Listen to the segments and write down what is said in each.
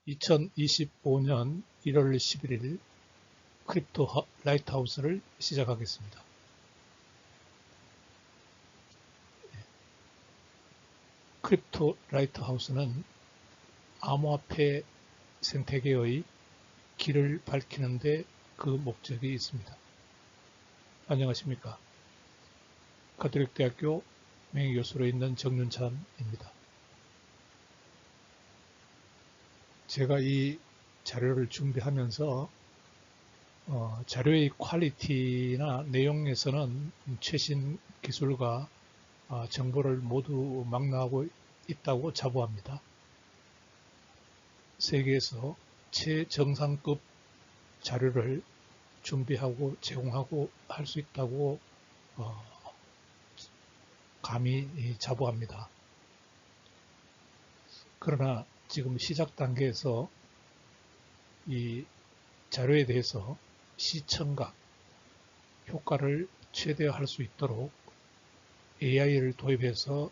2025년 1월 11일 크립토 라이트하우스를 시작하겠습니다. 크립토 라이트하우스는 암호화폐 생태계의 길을 밝히는 데 그 목적이 있습니다. 안녕하십니까. 가톨릭대학교 명예교수로 있는 정윤찬입니다. 제가 이 자료를 준비하면서 자료의 퀄리티나 내용에서는 최신 기술과 정보를 모두 망라하고 있다고 자부합니다. 세계에서 최정상급 자료를 준비하고 제공하고 할 수 있다고 감히 자부합니다. 그러나 지금 시작 단계에서 이 자료에 대해서 시청각, 효과를 최대화할 수 있도록 AI를 도입해서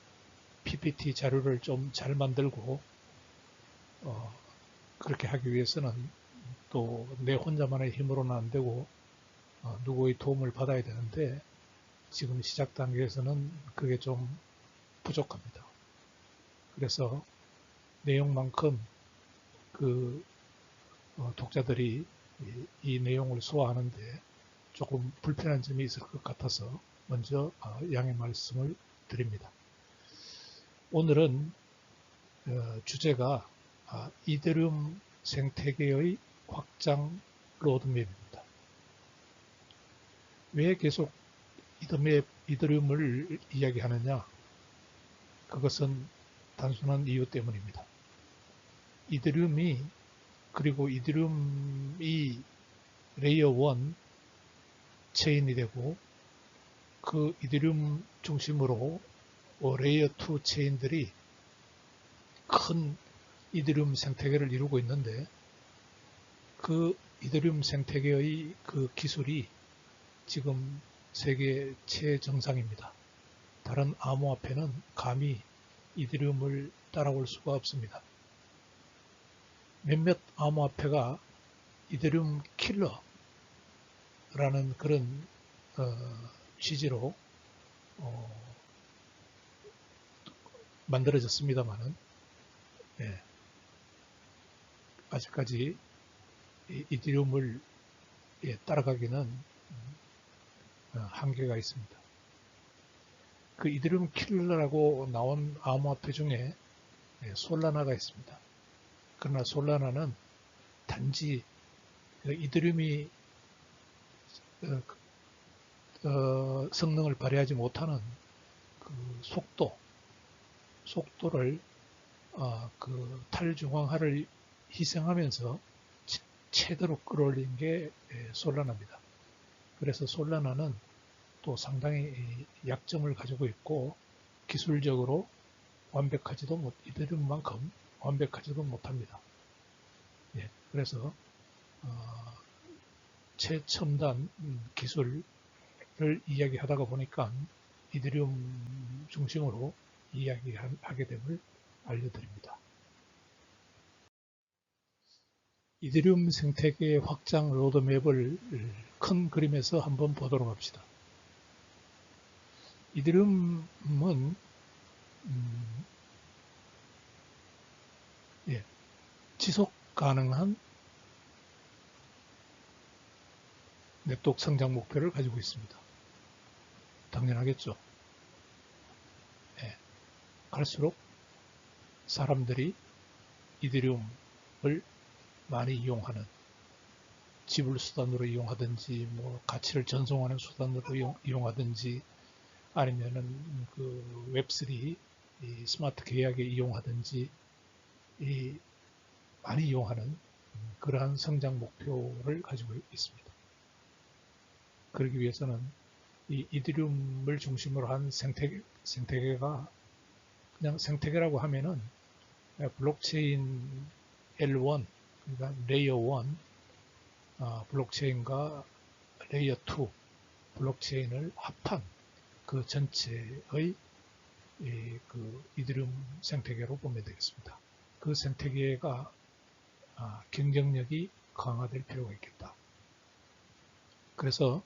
PPT 자료를 좀 잘 만들고 그렇게 하기 위해서는 또 내 혼자만의 힘으로는 안 되고 누구의 도움을 받아야 되는데 지금 시작 단계에서는 그게 좀 부족합니다. 그래서 내용만큼 그 독자들이 이 내용을 소화하는데 조금 불편한 점이 있을 것 같아서 먼저 양해 말씀을 드립니다. 오늘은 주제가 이더리움 생태계의 확장 로드맵입니다. 왜 계속 이더리움을 이야기하느냐? 그것은 단순한 이유 때문입니다. 이더리움이 레이어 1 체인이 되고 그 이더리움 중심으로 레이어 2 체인들이 큰 이더리움 생태계를 이루고 있는데 그 이더리움 생태계의 그 기술이 지금 세계 최정상입니다. 다른 암호화폐는 감히 이더리움을 따라올 수가 없습니다. 몇몇 암호화폐가 이더리움 킬러라는 그런 취지로 만들어졌습니다만은 아직까지 이더리움을 따라가기는 한계가 있습니다. 그 이더리움 킬러라고 나온 암호화폐 중에 솔라나가 있습니다. 그러나 솔라나는 단지 이더리움이 성능을 발휘하지 못하는 그 속도를 그 탈중앙화를 희생하면서 최대로 끌어올린 게 솔라나입니다. 그래서 솔라나는 또 상당히 약점을 가지고 있고 기술적으로 이더리움만큼 완벽하지도 못합니다. 그래서 최첨단 기술을 이야기하다가 보니까 이더리움 중심으로 이야기하게 됨을 알려드립니다. 이더리움 생태계 확장 로드맵을 큰 그림에서 한번 보도록 합시다. 이더리움은 지속 가능한 네트워크 성장 목표를 가지고 있습니다. 당연하겠죠. 갈수록 사람들이 이더리움을 많이 이용하는, 지불 수단으로 이용하든지 가치를 전송하는 수단으로 이용하든지 아니면은 그 웹3 스마트 계약에 이용하든지 많이 이용하는 그러한 성장 목표를 가지고 있습니다. 그러기 위해서는 이 이더리움을 중심으로 한 생태계가 그냥 생태계라고 하면은 블록체인 L1, 그러니까 레이어 1 블록체인과 레이어 2 블록체인을 합한 그 전체의 그 이더리움 생태계로 보면 되겠습니다. 그 생태계가 경쟁력이 강화될 필요가 있겠다. 그래서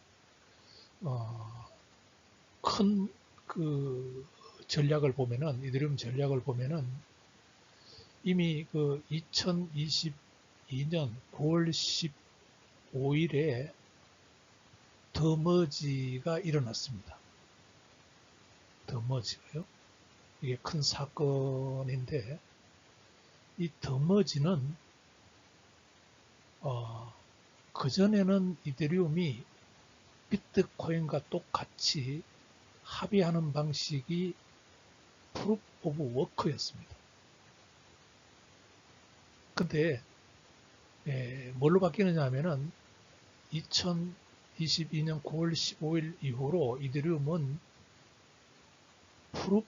큰 그 전략을 보면은, 이더리움 전략을 보면은 이미 그 2022년 9월 15일에 더머지가 일어났습니다. 더머지가요. 이게 큰 사건인데, 이 더머지는 그전에는 이더리움이 비트코인과 똑같이 합의하는 방식이 프루프 오브 워크였습니다. 근데 뭘로 바뀌느냐 하면은 2022년 9월 15일 이후로 이더리움은 프루프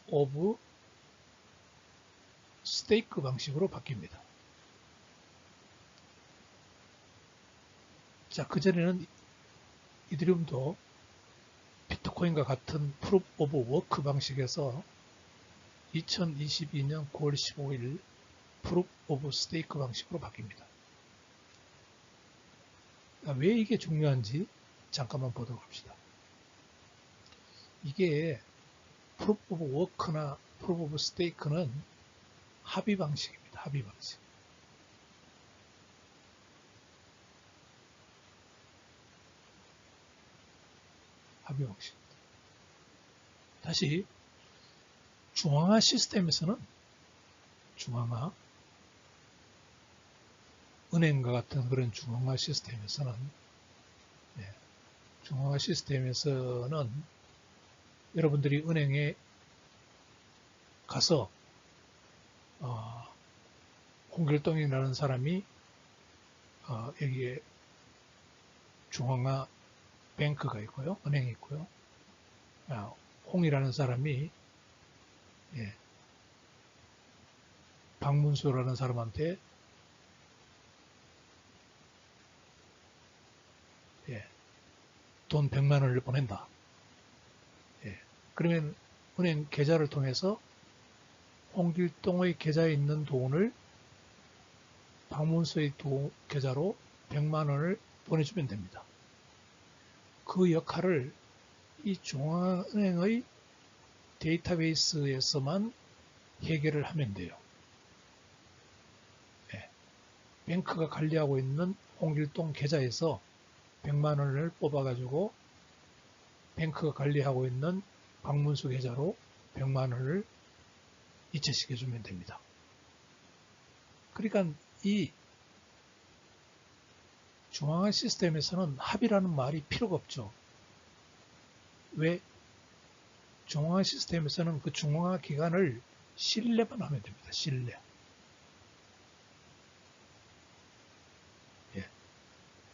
오브 스테이크 방식으로 바뀝니다. 자, 그전에는 이더리움도 비트코인과 같은 프루프 오브 워크 방식에서 2022년 9월 15일 프루프 오브 스테이크 방식으로 바뀝니다. 왜 이게 중요한지 잠깐만 보도록 합시다. 이게 프루프 오브 워크나 프루프 오브 스테이크는 합의 방식입니다. 합의 방식. 합의 방식. 다시 중앙화 시스템에서는 중앙화 은행과 같은 그런 중앙화 시스템에서는 여러분들이 은행에 가서 홍길동이라는 사람이 여기에 중앙화 뱅크가 있고요. 은행이 있고요. 홍이라는 사람이 박문수라는 사람한테 돈 100만 원을 보낸다. 그러면 은행 계좌를 통해서 홍길동의 계좌에 있는 돈을 박문수의 계좌로 100만 원을 보내주면 됩니다. 그 역할을 이 중앙은행의 데이터베이스에서만 해결을 하면 돼요. 뱅크가 관리하고 있는 홍길동 계좌에서 100만 원을 뽑아가지고 뱅크가 관리하고 있는 박문수 계좌로 100만 원을 이체시켜주면 됩니다. 그러니까 이 중앙화 시스템에서는 합의라는 말이 필요가 없죠. 왜? 중앙화 시스템에서는 그 중앙화 기관을 신뢰만 하면 됩니다. 신뢰.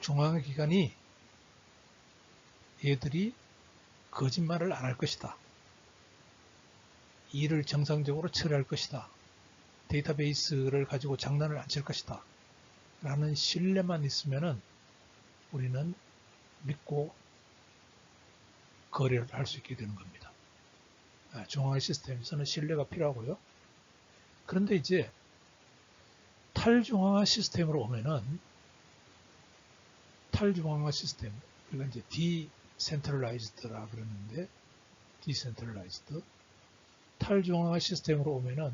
중앙화 기관이 얘들이 거짓말을 안 할 것이다. 일을 정상적으로 처리할 것이다. 데이터베이스를 가지고 장난을 안 칠 것이다. 라는 신뢰만 있으면은 우리는 믿고 거래를 할 수 있게 되는 겁니다. 중앙화 시스템에서는 신뢰가 필요하고요. 그런데 이제 탈중앙화 시스템으로 오면은 탈중앙화 시스템, 그러니까 이제 디센트럴라이즈드라 그러는데 디센트럴라이즈드 탈중앙화 시스템으로 오면은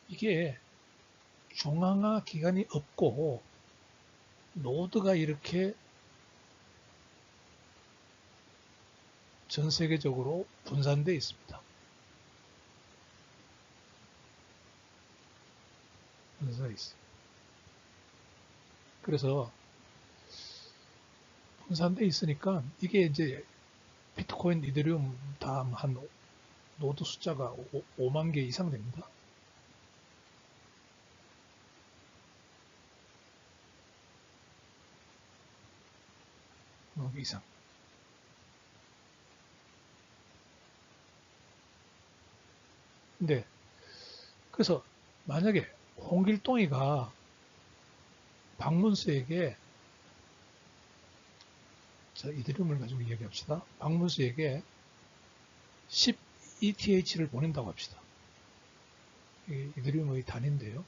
이게 중앙화 기관이 없고 노드가 이렇게 전 세계적으로 분산되어 있습니다. 분산되어 있어요. 그래서 분산되어 있으니까 이게 이제 비트코인, 이더리움 다 한 노드 숫자가 5만 개 이상 됩니다. 이상. 근데 그래서 만약에 홍길동이가 박문수에게 자, 이더리움을 가지고 이야기합시다. 박문수에게 10 ETH를 보낸다고 합시다. 이게 이더리움의 단위인데요.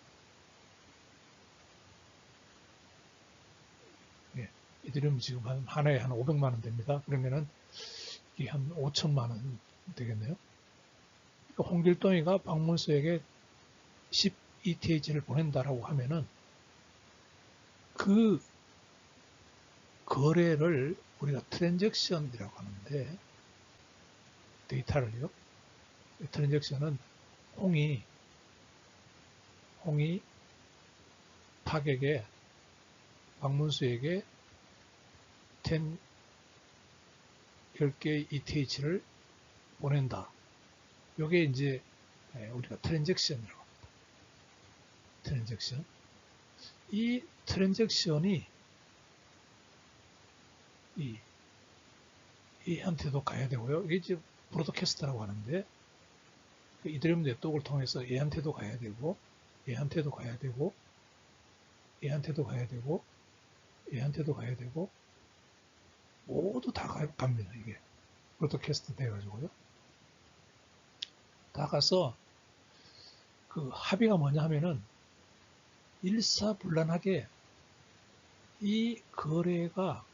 예, 이더리움 지금 하나에 한 500만 원 됩니다. 그러면은 이게 한 5천만 원 되겠네요. 그러니까 홍길동이가 박문수에게 10 ETH를 보낸다라고 하면은 그 거래를 우리가 트랜잭션이라고 하는데, 데이터를요. 트랜잭션은 홍이 탁에게, 박문수에게 10개의 ETH를 보낸다. 요게 이제 우리가 트랜잭션이라고 합니다. 트랜잭션. 이 트랜잭션이 얘한테도 가야 되고요. 이게 이제 브로드캐스트라고 하는데, 이더리움 네트워크를 통해서 얘한테도 가야 되고, 얘한테도 가야 되고, 얘한테도 가야 되고, 얘한테도 가야 되고, 모두 다 갑니다. 이게 브로드캐스트 돼가지고요. 다 가서 그 합의가 뭐냐 하면은 일사불란하게 이 거래가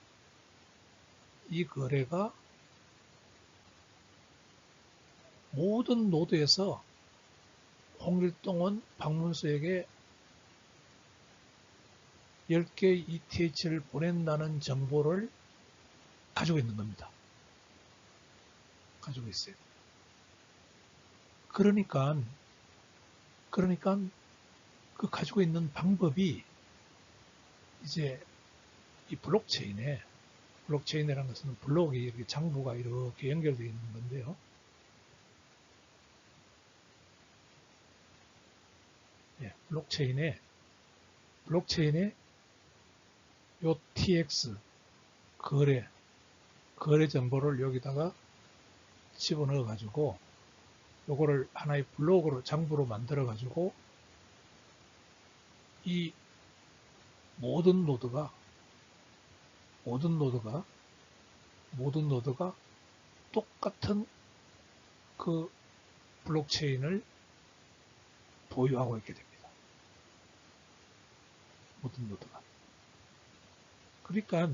모든 노드에서 홍길동은 박문수에게 10개의 ETH를 보낸다는 정보를 가지고 있는 겁니다. 가지고 있어요. 그러니까 그 가지고 있는 방법이 이제 이 블록체인이라는 것은 블록이 이렇게 장부가 이렇게 연결되어 있는 건데요. 예, 블록체인에 요 TX 거래 정보를 여기다가 집어넣어 가지고 요거를 하나의 블록으로 장부로 만들어 가지고 이 모든 노드가 똑같은 그 블록체인을 보유하고 있게 됩니다. 모든 노드가. 그러니까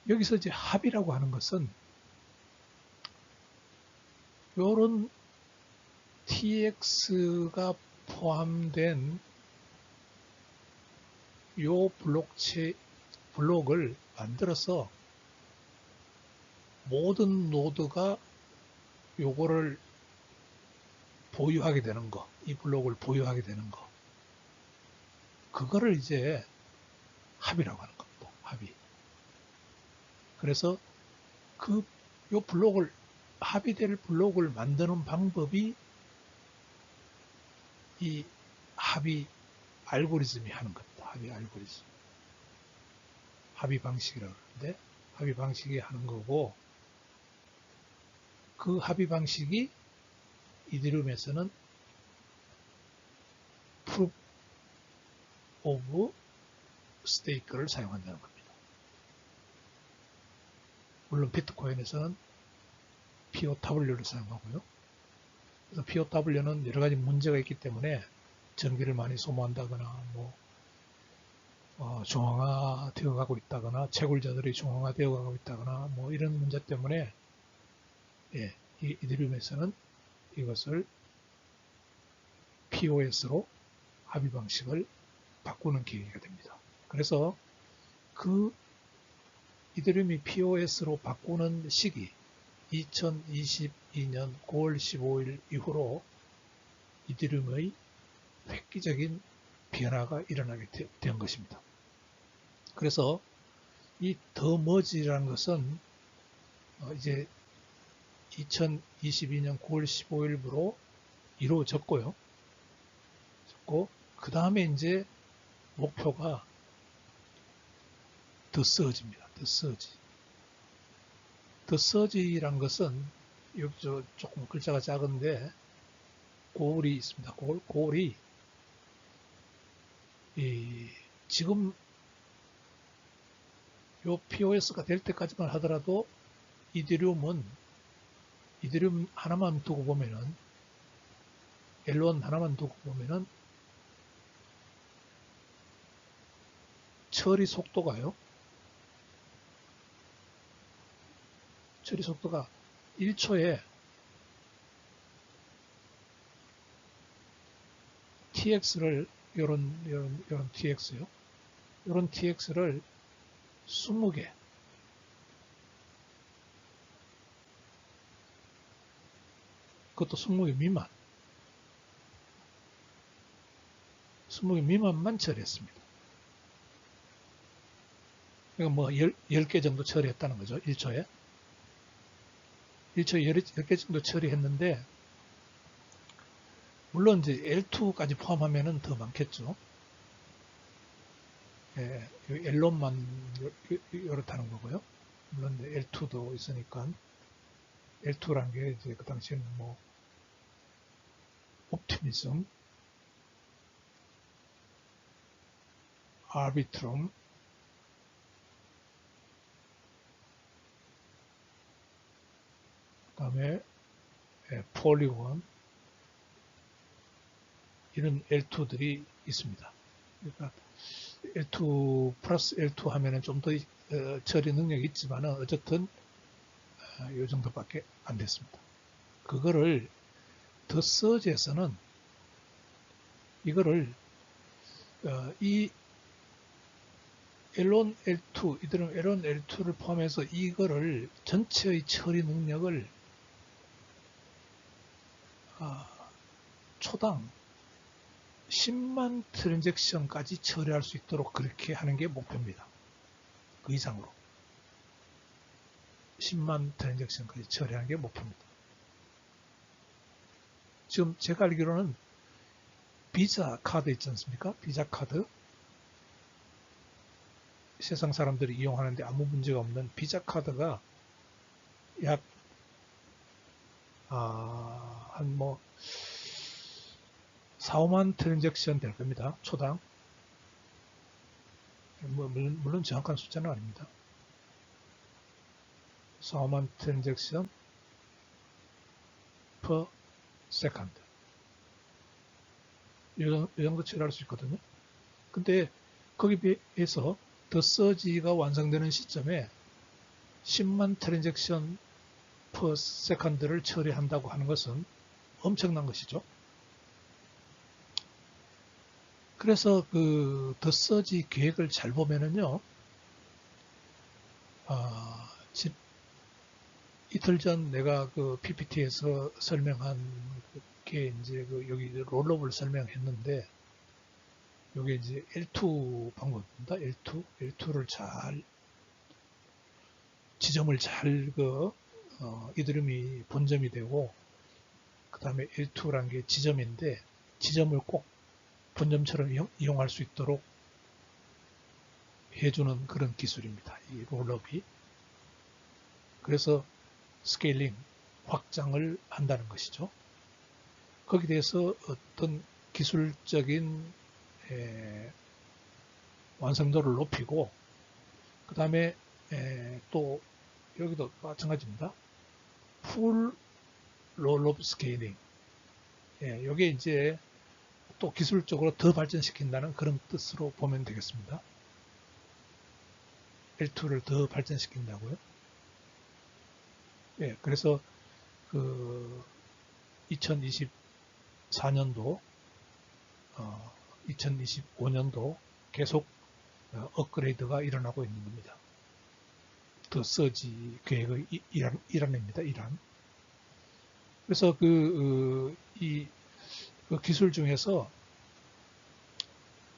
여기서 이제 합의라고 하는 것은 요런 TX가 포함된 요 블록을 만들어서 모든 노드가 요거를 보유하게 되는 거, 이 블록을 보유하게 되는 거, 그거를 이제 합의라고 하는 겁니다. 합의. 그래서 요 블록을, 합의될 블록을 만드는 방법이 이 합의 알고리즘이 하는 겁니다. 합의 알고리즘. 합의 방식이라고 하는데, 합의 방식이 하는 거고, 그 합의 방식이 이더리움에서는 Proof of Stake를 사용한다는 겁니다. 물론 비트코인에서는 POW를 사용하고요. 그래서 POW는 여러 가지 문제가 있기 때문에 전기를 많이 소모한다거나, 중앙화 되어 가고 있다거나, 채굴자들이 중앙화 되어 가고 있다거나, 이런 문제 때문에, 예, 이더리움에서는 이것을 POS로 합의 방식을 바꾸는 계기가 됩니다. 그래서 그 이더리움이 POS로 바꾸는 시기, 2022년 9월 15일 이후로 이더리움의 획기적인 변화가 일어나게 된 것입니다. 그래서 이 더 머지라는 것은 이제 2022년 9월 15일부로 이루어졌고요. 그 다음에 이제 목표가 더 서지입니다. 더 서지란 것은 여기 조금 글자가 작은데 골이 있습니다. 골이 지금 요 POS가 될 때까지만 하더라도 이더리움 하나만 두고 보면은 L1 하나만 두고 보면은 처리 속도가요. 처리 속도가 1초에 tx를 요런 tx요. 요런 tx를 20개 그것도 20개 미만 20개 미만만 처리했습니다. 그러니까 뭐 10개 정도 처리했다는 거죠. 1초에 10개 정도 처리했는데 물론 이제 L2까지 포함하면은 더 많겠죠. 예, L1만 이렇다는 거고요. 물론 L2도 있으니까 L2란 게 이제 그 당시에는 뭐 옵티미즘, 아비트럼, 그 다음에 폴리곤 이런 L2들이 있습니다. 그러니까 L2 플러스 L2 하면은 좀 더 처리 능력이 있지만은 어쨌든 이 정도밖에 안 됐습니다. 그거를 더 서지에서는 이거를 이 L1, L2 이들은 L1, L2를 포함해서 이거를 전체의 처리 능력을 초당 10만 트랜잭션까지 처리할 수 있도록 그렇게 하는 게 목표입니다. 그 이상으로 10만 트랜잭션까지 처리하는 게 목표입니다. 지금 제가 알기로는 비자 카드 있지 않습니까? 비자 카드 세상 사람들이 이용하는데 아무 문제가 없는 비자 카드가 약 한 뭐 4, 5만 트랜잭션 될 겁니다. 초당. 물론 정확한 숫자는 아닙니다. 4, 5만 트랜잭션 per second. 이 정도 처리할 수 있거든요. 근데 거기에 비해서 더 서지가 완성되는 시점에 10만 트랜잭션 per second를 처리한다고 하는 것은 엄청난 것이죠. 그래서 그 더 서지 계획을 잘 보면은요, 이틀 전 내가 그 PPT에서 설명한 게 이제 그 여기 롤업을 설명했는데, 여기 이제 L2 방법입니다. L2를 잘 지점을 잘 이드름이 본점이 되고, 그 다음에 L2란 게 지점인데 지점을 꼭 본점처럼 이용할 수 있도록 해주는 그런 기술입니다. 이 롤업이. 그래서 스케일링, 확장을 한다는 것이죠. 거기에 대해서 어떤 기술적인 완성도를 높이고, 그 다음에 또 여기도 마찬가지입니다. 풀 롤업 스케일링. 이게 이제 또 기술적으로 더 발전시킨다는 그런 뜻으로 보면 되겠습니다. L2를 더 발전시킨다고요. 그래서 그 2024년도, 2025년도 계속 업그레이드가 일어나고 있는 겁니다. 더 서지 계획의 일환입니다. 일환. 그래서 그 기술 중에서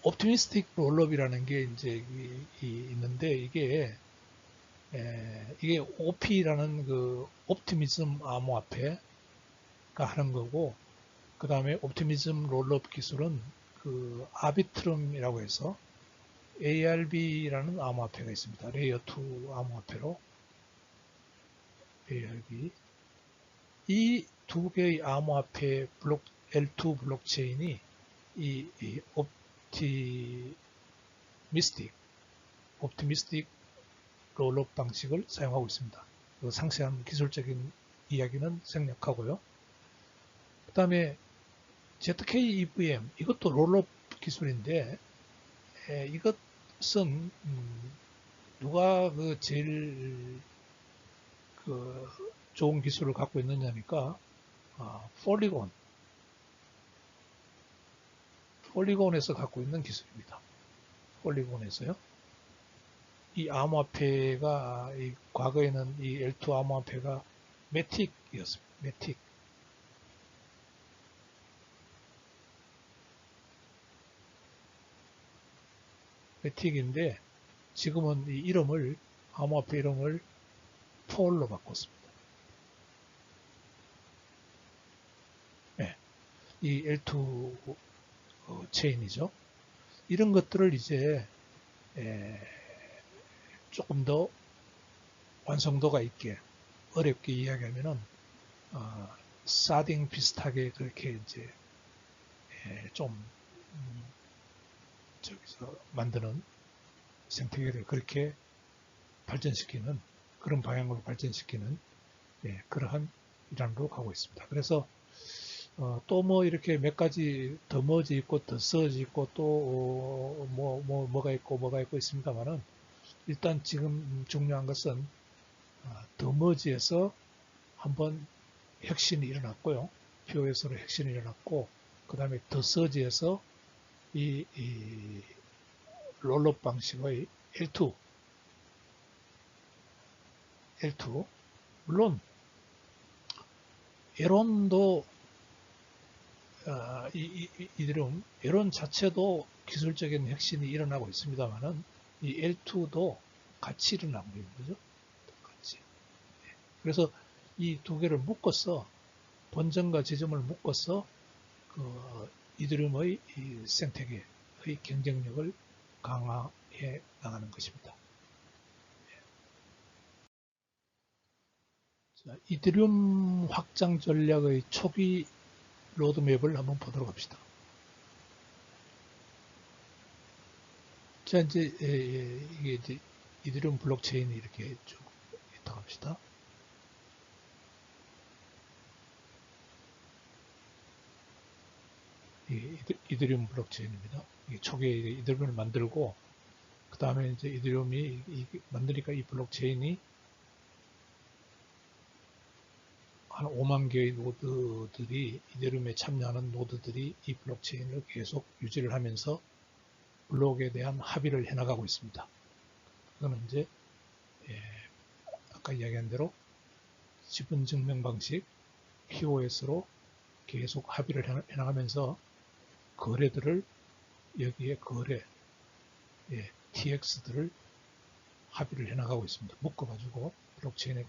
옵티미스틱 롤업이라는 게 이제 있는데 이게 OP라는 그 옵티미즘 암호화폐가 하는 거고, 그 다음에 옵티미즘 롤업 기술은 그 아비트럼이라고 해서 ARB라는 암호화폐가 있습니다. 레이어 2 암호화폐로 ARB. 이 두 개의 암호화폐 L2 블록체인이 이 옵티미스틱 롤업 방식을 사용하고 있습니다. 그 상세한 기술적인 이야기는 생략하고요. 그 다음에 ZK-EVM 이것도 롤업 기술인데 이것은 누가 그 제일 그 좋은 기술을 갖고 있느냐니까 폴리곤에서 갖고 있는 기술입니다. 폴리곤에서요. 이 암호화폐가 과거에는 이 L2 암호화폐가 매틱이었습니다. 매틱인데 지금은 이 이름을 암호화폐 이름을 폴로 바꿨습니다. 네, 이 L2 체인이죠. 이런 것들을 이제 조금 더 완성도가 있게 어렵게 이야기하면은 사딩 비슷하게 그렇게 이제 좀 저기서 만드는 생태계를 그렇게 발전시키는 그런 방향으로 발전시키는 그러한 일환으로 가고 있습니다. 그래서 또 뭐 이렇게 몇 가지 더 머지 있고 더 서지 있고 또 뭐가 있고 있습니다만은 일단 지금 중요한 것은 더 머지에서 한번 혁신이 일어났고요. POS로 혁신이 일어났고 그 다음에 더 서지에서 이 롤업 방식의 L2 물론 에론도 이드럼 에론 자체도 기술적인 혁신이 일어나고 있습니다만은 이 L2도 같이 일어나고 있는 거죠. 같이. 그래서 이 두 개를 묶어서 본점과 지점을 묶어서 그 이드럼의 이 생태계의 경쟁력을 강화해 나가는 것입니다. 자, 이드럼 확장 전략의 초기 로드맵을 한번 보도록 합시다. 자, 이제 이게 이제 이드럼 블록체인이 이렇게 쭉 있다고 합시다. 이게 이드럼 블록체인입니다. 이게 초기에 이드럼을 만들고 그 다음에 이제 이드럼이 만드니까 이 블록체인이 한 5만 개의 노드들이 이드럼에 참여하는 노드들이 이 블록체인을 계속 유지를 하면서 블록에 대한 합의를 해나가고 있습니다. 그거는 이제 아까 이야기한 대로 지분 증명 방식 POS로 계속 합의를 해나가면서 거래들을 여기에 TX들을 합의를 해나가고 있습니다. 묶어가지고 블록체인에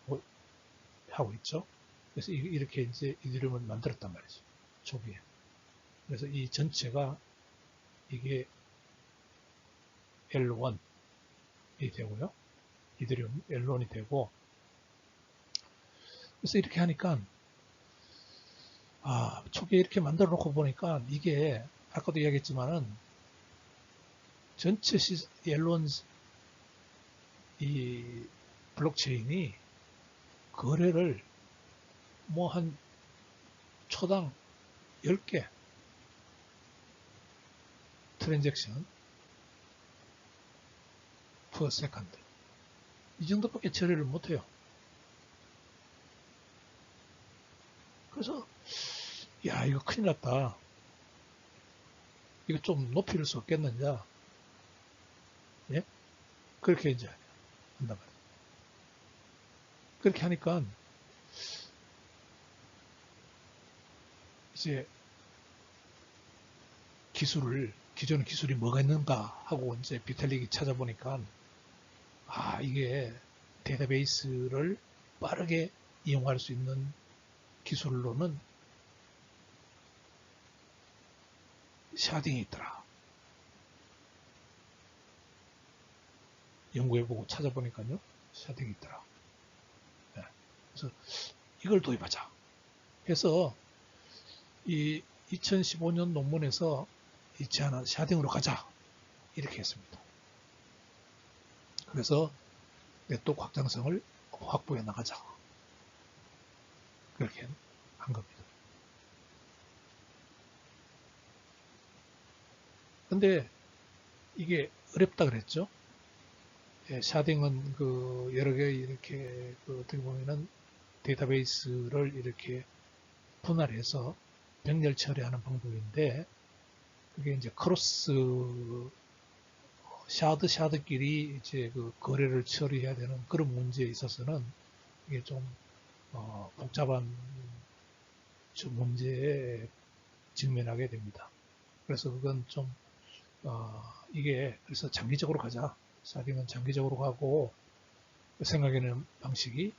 하고 있죠. 그래서 이렇게 이제 이드럼을 만들었단 말이죠. 초기에. 그래서 이 전체가 이게 L1이 되고요. 이드럼 L1이 되고 그래서 이렇게 하니까 초기에 이렇게 만들어 놓고 보니까 이게 아까도 이야기했지만은 전체 L1 이 블록체인이 거래를 뭐 한 초당 10개 트랜잭션 per second 이 정도밖에 처리를 못해요. 그래서 야 이거 큰일 났다. 이거 좀 높일 수 없겠느냐. 예? 그렇게 이제 한단 말이에요. 그렇게 하니까 이제 기존 기술이 뭐가 있는가 하고 이제 비탈릭이 찾아보니까 이게 데이터베이스를 빠르게 이용할 수 있는 기술로는 샤딩이 있더라. 연구해보고 찾아보니까요. 샤딩이 있더라. 네. 그래서 이걸 도입하자. 해서 이 2015년 논문에서 이 제안한 샤딩으로 가자. 이렇게 했습니다. 그래서 네트워크 확장성을 확보해 나가자. 그렇게 한 겁니다. 근데 이게 어렵다 그랬죠. 예, 샤딩은 그 여러 개 이렇게 그 어떻게 보면은 데이터베이스를 이렇게 분할해서 병렬 처리하는 방법인데 그게 이제 크로스 샤드끼리 이제 그 거래를 처리해야 되는 그런 문제에 있어서는 이게 좀 복잡한 문제에 직면하게 됩니다. 그래서 그건 좀 이게 그래서 장기적으로 가자. 샤딩은 장기적으로 가고 생각하는 방식이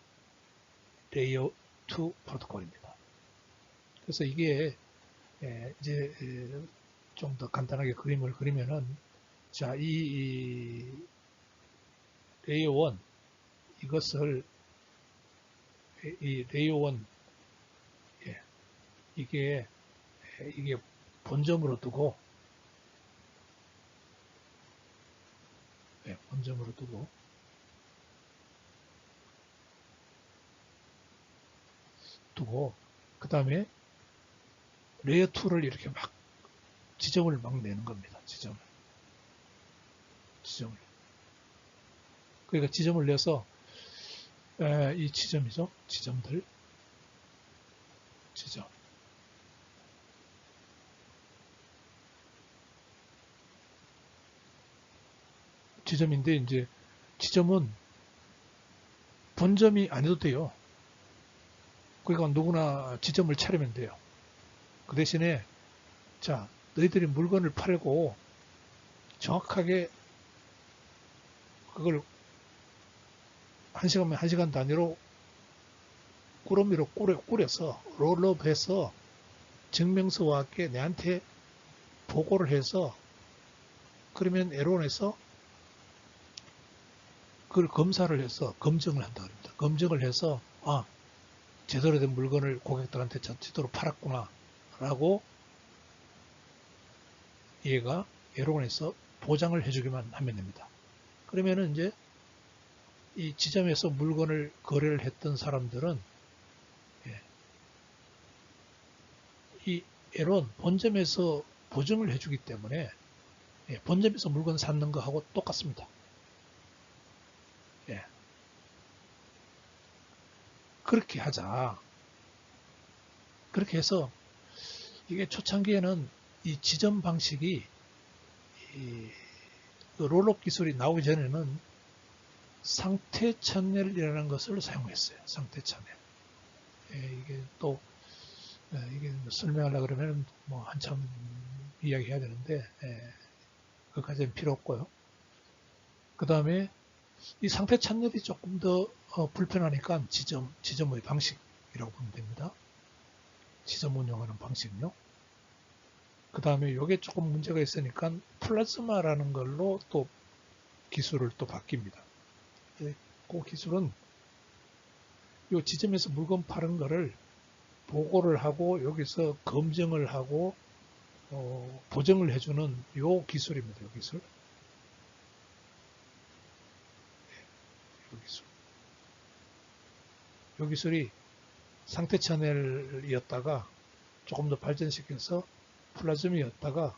레이어 2 프로토콜입니다. 그래서 이게 이제 좀 더 간단하게 그림을 그리면은 자, 이 레이어 1 이것을 이 레이어 1 이게 본점으로 두고 본점으로 두고 그 다음에 레이어 2를 이렇게 막 지점을 막 내는 겁니다. 지점을. 그러니까 지점을 내서 이 지점이죠. 지점. 지점인데 이제 지점은 본점이 아니어도 돼요. 그러니까 누구나 지점을 차리면 돼요. 그 대신에 자, 너희들이 물건을 팔고 정확하게 그걸 1시간면 1시간 단위로 꾸러미로 꾸려서 롤업해서 증명서와 함께 내한테 보고를 해서 그러면 에론에서 그걸 검사를 해서 검증을 한다 그럽니다. 검증을 해서 제대로 된 물건을 고객들한테 제대로 팔았구나 라고 얘가 에론에서 보장을 해주기만 하면 됩니다. 그러면은 이제 이 지점에서 물건을 거래를 했던 사람들은 이 에론 본점에서 보증을 해주기 때문에 본점에서 물건 샀는 거하고 똑같습니다. 그렇게 하자. 그렇게 해서 이게 초창기에는 이 지점 방식이 그 롤업 기술이 나오기 전에는 상태 채널이라는 것을 사용했어요. 상태 채널. 이게 또 이게 설명하려고 그러면 뭐 한참 이야기해야 되는데 그것까지는 필요 없고요. 그 다음에 이 상태 채널이 조금 더 불편하니까 지점의 방식이라고 보면 됩니다. 지점 운영하는 방식요. 그 다음에 이게 조금 문제가 있으니까 플라즈마라는 걸로 또 기술을 또 바뀝니다. 그 기술은 이 지점에서 물건 파는 거를 보고를 하고 여기서 검증을 하고 보정을 해주는 이 기술입니다. 이 기술. 이 기술이 상태 채널이었다가 조금 더 발전시켜서 플라즘이었다가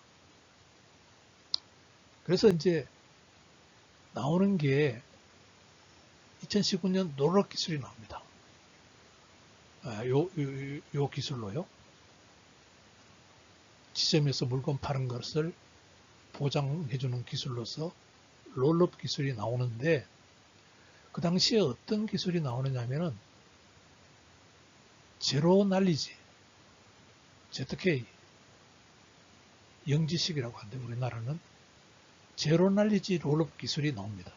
그래서 이제 나오는 게 2019년 롤업 기술이 나옵니다. 요 기술로요. 지점에서 물건 파는 것을 보장해주는 기술로서 롤업 기술이 나오는데 그 당시에 어떤 기술이 나오느냐면은 제로 날리지 ZK 영지식이라고 하는데 우리나라는 제로 날리지 롤업 기술이 나옵니다.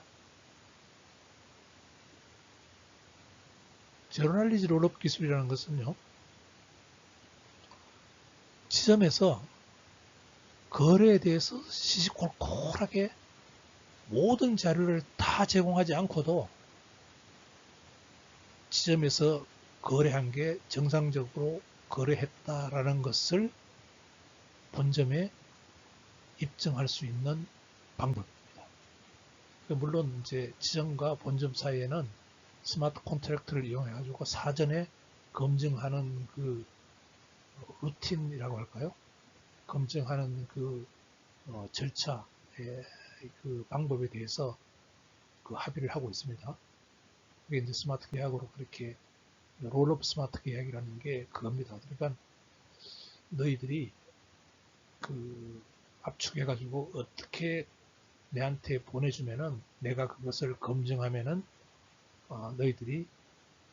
제로 날리지 롤업 기술이라는 것은요. 지점에서 거래에 대해서 시시콜콜하게 모든 자료를 다 제공하지 않고도 지점에서 거래한 게 정상적으로 거래했다라는 것을 본점에 입증할 수 있는 방법입니다. 물론 이제 지점과 본점 사이에는 스마트 콘트랙트를 이용해 가지고 사전에 검증하는 그 루틴이라고 할까요? 검증하는 그 절차, 그 방법에 대해서 그 합의를 하고 있습니다. 그게 이제 스마트 계약으로 그렇게 롤업 스마트 계약이라는 게 그겁니다. 그러니까 너희들이 그 압축해가지고 어떻게 내한테 보내주면은 내가 그것을 검증하면은 너희들이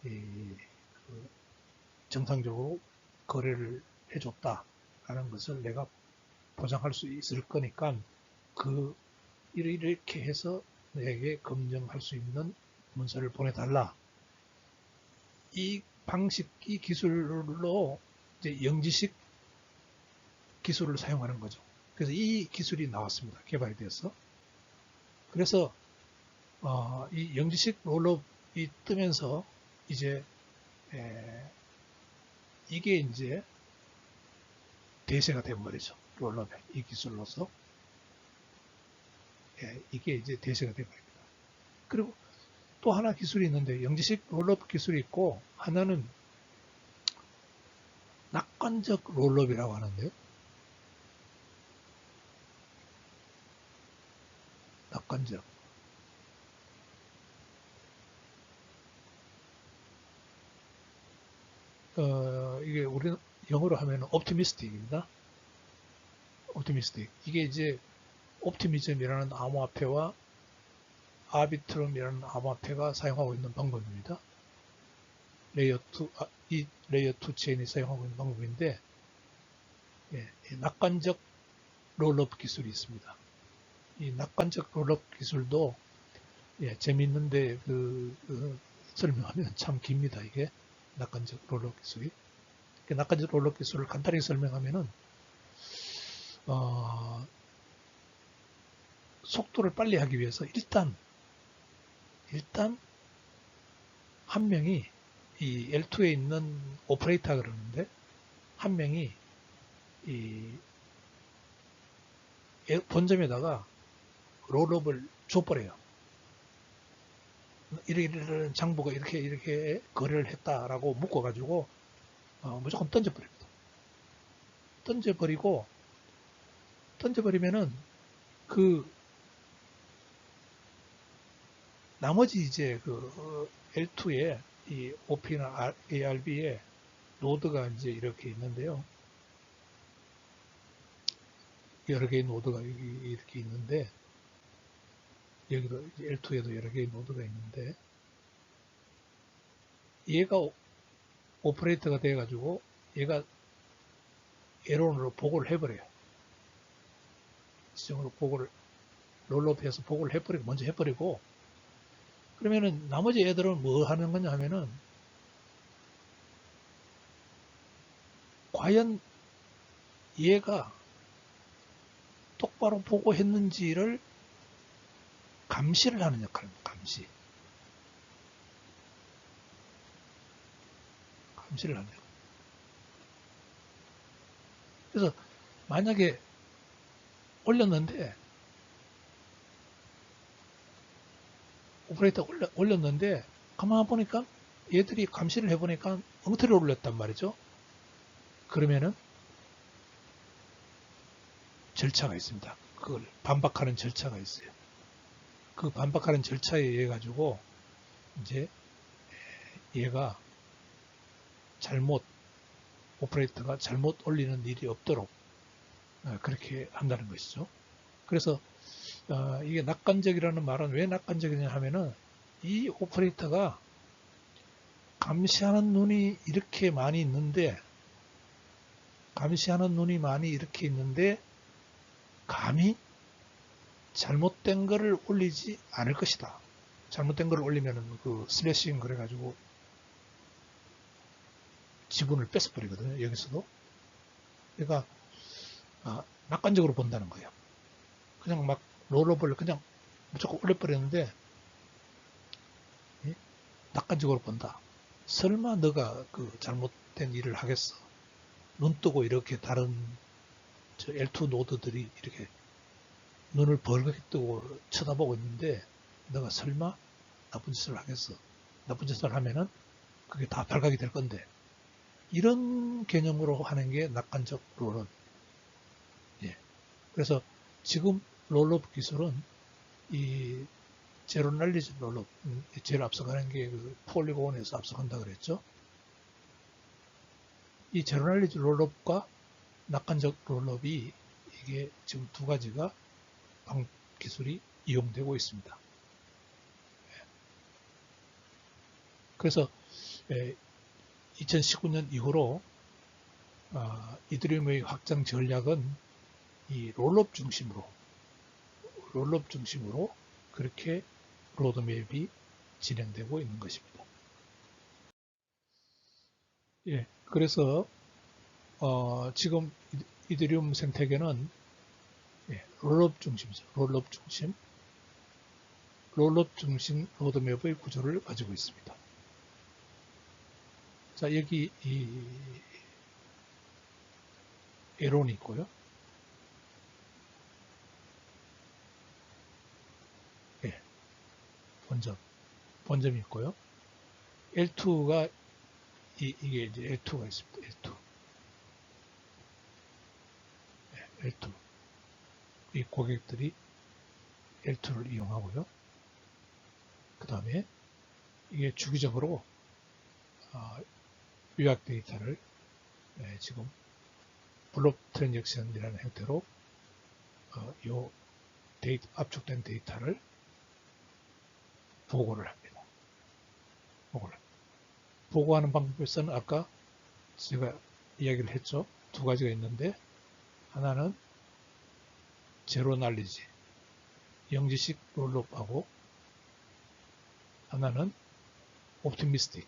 그 정상적으로 거래를 해줬다라는 것을 내가 보장할 수 있을 거니까 그 이렇게 해서 내게 검증할 수 있는 문서를 보내달라. 이 방식, 이 기술로 이제 영지식 기술을 사용하는 거죠. 그래서 이 기술이 나왔습니다. 개발이 돼서. 그래서 이 영지식 롤업이 뜨면서 이제 이게 이제 대세가 돼버리죠. 롤업의 이 기술로서. 이게 이제 대세가 돼버립니다. 그리고 또 하나 기술이 있는데 영지식 롤업 기술이 있고 하나는 낙관적 롤업이라고 하는데요. 낙관적. 이게 우리 영어로 하면 옵티미스틱입니다. 옵티미스틱. 이게 이제 옵티미즘이라는 암호화폐와 아비트럼이라는 암호화폐가 사용하고 있는 방법입니다. 이 레이어 2 체인이 사용하고 있는 방법인데, 낙관적 롤업 기술이 있습니다. 이 낙관적 롤업 기술도 재밌는데 설명하면 참 깁니다. 이게 낙관적 롤업 기술이. 낙관적 롤업 기술을 간단히 설명하면은 속도를 빨리 하기 위해서 일단 한 명이 이 L2에 있는 오퍼레이터가 그러는데 한 명이 이 본점에다가 롤업을 줘버려요. 이런 장부가 이렇게 거래를 했다라고 묶어가지고 무조건 던져버립니다. 던져버리면은 그 나머지 이제 그 L2에 이 OP나 ARB에 노드가 이제 이렇게 있는데요. 여러 개의 노드가 이렇게 있는데 여기도 L2에도 여러 개의 노드가 있는데 얘가 오퍼레이터가 돼가지고 얘가 에론으로 보고를 해버려요. 지정으로 보고를 롤업해서 보고를 해버리고 먼저 해버리고 그러면은 나머지 애들은 뭐 하는 거냐 하면은 과연 얘가 똑바로 보고했는지를 감시를 하는 역할입니다. 감시를 하는 역할. 그래서 만약에 올렸는데 오퍼레이터 올렸는데 가만 보니까 얘들이 감시를 해보니까 엉터리로 올렸단 말이죠. 그러면은 절차가 있습니다. 그걸 반박하는 절차가 있어요. 그 반박하는 절차에 의해 가지고 이제 얘가 오퍼레이터가 잘못 올리는 일이 없도록 그렇게 한다는 것이죠. 그래서 이게 낙관적이라는 말은 왜 낙관적이냐 하면은 이 오퍼레이터가 감시하는 눈이 이렇게 많이 있는데 감히 잘못된 거를 올리지 않을 것이다. 잘못된 거를 올리면은 그 슬래싱 그래가지고 지분을 뺏어버리거든요. 여기서도. 그러니까 낙관적으로 본다는 거예요. 그냥 막 롤업을 그냥 무조건 올려버렸는데 낙관적으로 본다. 설마 너가 그 잘못된 일을 하겠어. 눈 뜨고 이렇게 다른 L2 노드들이 이렇게 눈을 벌겋게 뜨고 쳐다보고 있는데 너가 설마 나쁜 짓을 하겠어. 나쁜 짓을 하면은 그게 다 발각이 될 건데 이런 개념으로 하는 게 낙관적 롤업. 그래서 지금 롤업 기술은 이 제로 날리지 롤업, 제일 앞서가는 게 그 폴리곤에서 앞서간다 그랬죠. 이 제로 날리지 롤업과 낙관적 롤업이 이게 지금 두 가지가 기술이 이용되고 있습니다. 그래서 2019년 이후로 이더리움의 확장 전략은 이 롤업 중심으로 그렇게 로드맵이 진행되고 있는 것입니다. 예, 그래서 지금 이더리움 생태계는 롤업 중심이죠. 롤업 중심 로드맵의 구조를 가지고 있습니다. 자, 여기 이 에론이 있고요. 예, 본점이 있고요. L2가 이게 이제 L2가 있습니다. L2. L2. 이 고객들이 L2를 이용하고요. 그 다음에 이게 주기적으로 요약 데이터를 지금 블록 트랜잭션이라는 형태로 요 압축된 데이터를 보고를 합니다. 보고하는 방법에서는 아까 제가 이야기를 했죠. 두 가지가 있는데 하나는 제로 날리지 영지식 롤업하고 하나는 옵티미스틱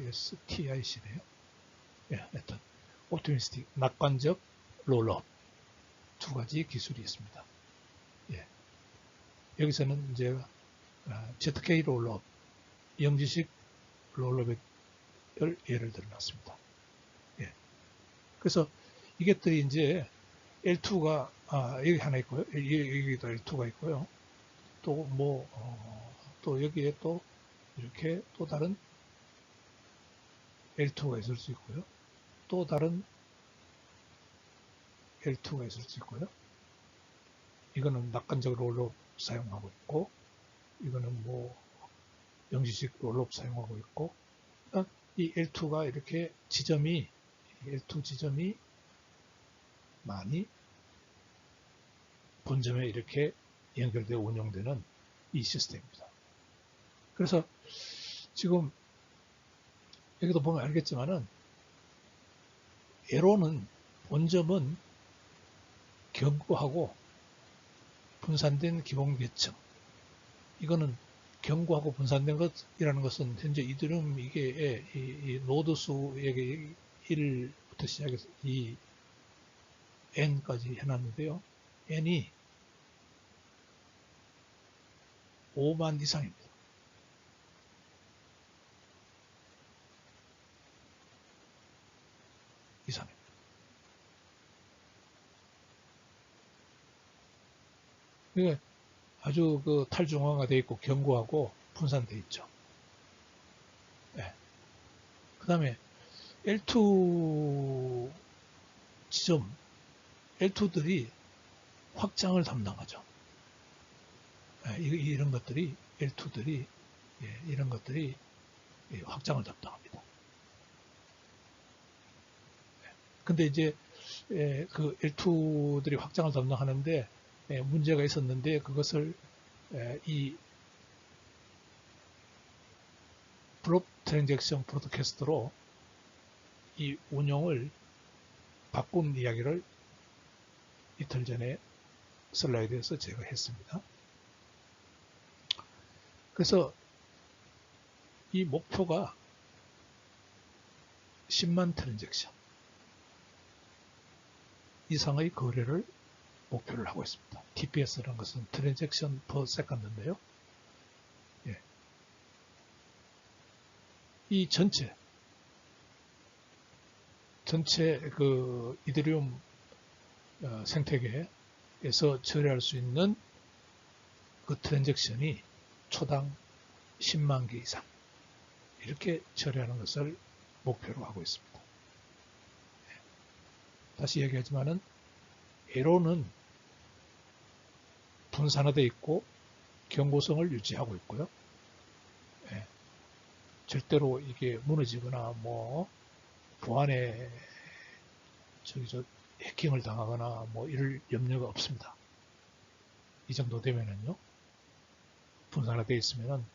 STIC네요. 예, 하여튼 옵티미스틱 낙관적 롤업 두 가지 기술이 있습니다. 예. 여기서는 이제 ZK 롤업 영지식 롤업을 예를 들어놨습니다. 예. 그래서 이것들이 이제 L2가 여기 하나 있고요. 여기도 L2가 있고요. 또 또 여기에 또 이렇게 또 다른 L2가 있을 수 있고요. 또 다른 L2가 있을 수 있고요. 이거는 낙관적 롤업 사용하고 있고, 이거는 영지식 롤업 사용하고 있고, 이 L2가 이렇게 L2 지점이 많이 본점에 이렇게 연결되어 운영되는 이 시스템입니다. 그래서 지금 여기도 보면 알겠지만은 에로는 본점은 견고하고 분산된 기본 계층. 이거는 견고하고 분산된 것이라는 것은 현재 이더리움 이게 이 노드 수에게 1부터 시작해서 이 n까지 해놨는데요. n이 5만 이상입니다. 이상입니다. 이게 아주 그 탈중앙화 되어 있고 견고하고 분산되어 있죠. 네. 그 다음에 L2 지점, L2들이 확장을 담당하죠. 네, 이런 것들이 L2들이 이런 것들이 확장을 담당합니다. 근데 이제 그 L2들이 확장을 담당하는데 문제가 있었는데 그것을 이 블록 트랜잭션 브로드캐스트로 이 운영을 바꾼 이야기를 이틀 전에 슬라이드에서 제가 했습니다. 그래서 이 목표가 10만 트랜잭션 이상의 거래를 목표를 하고 있습니다. TPS라는 것은 트랜잭션 퍼 세컨드인데요. 예. 이 전체 그 이더리움 생태계에서 처리할 수 있는 그 트랜잭션이 초당 10만 개 이상 이렇게 처리하는 것을 목표로 하고 있습니다. 다시 얘기하지만은 에로는 분산화되어 있고 경고성을 유지하고 있고요. 예, 절대로 이게 무너지거나 뭐 보안에 해킹을 당하거나 뭐 이럴 염려가 없습니다. 이 정도 되면은요, 분산화되어 있으면은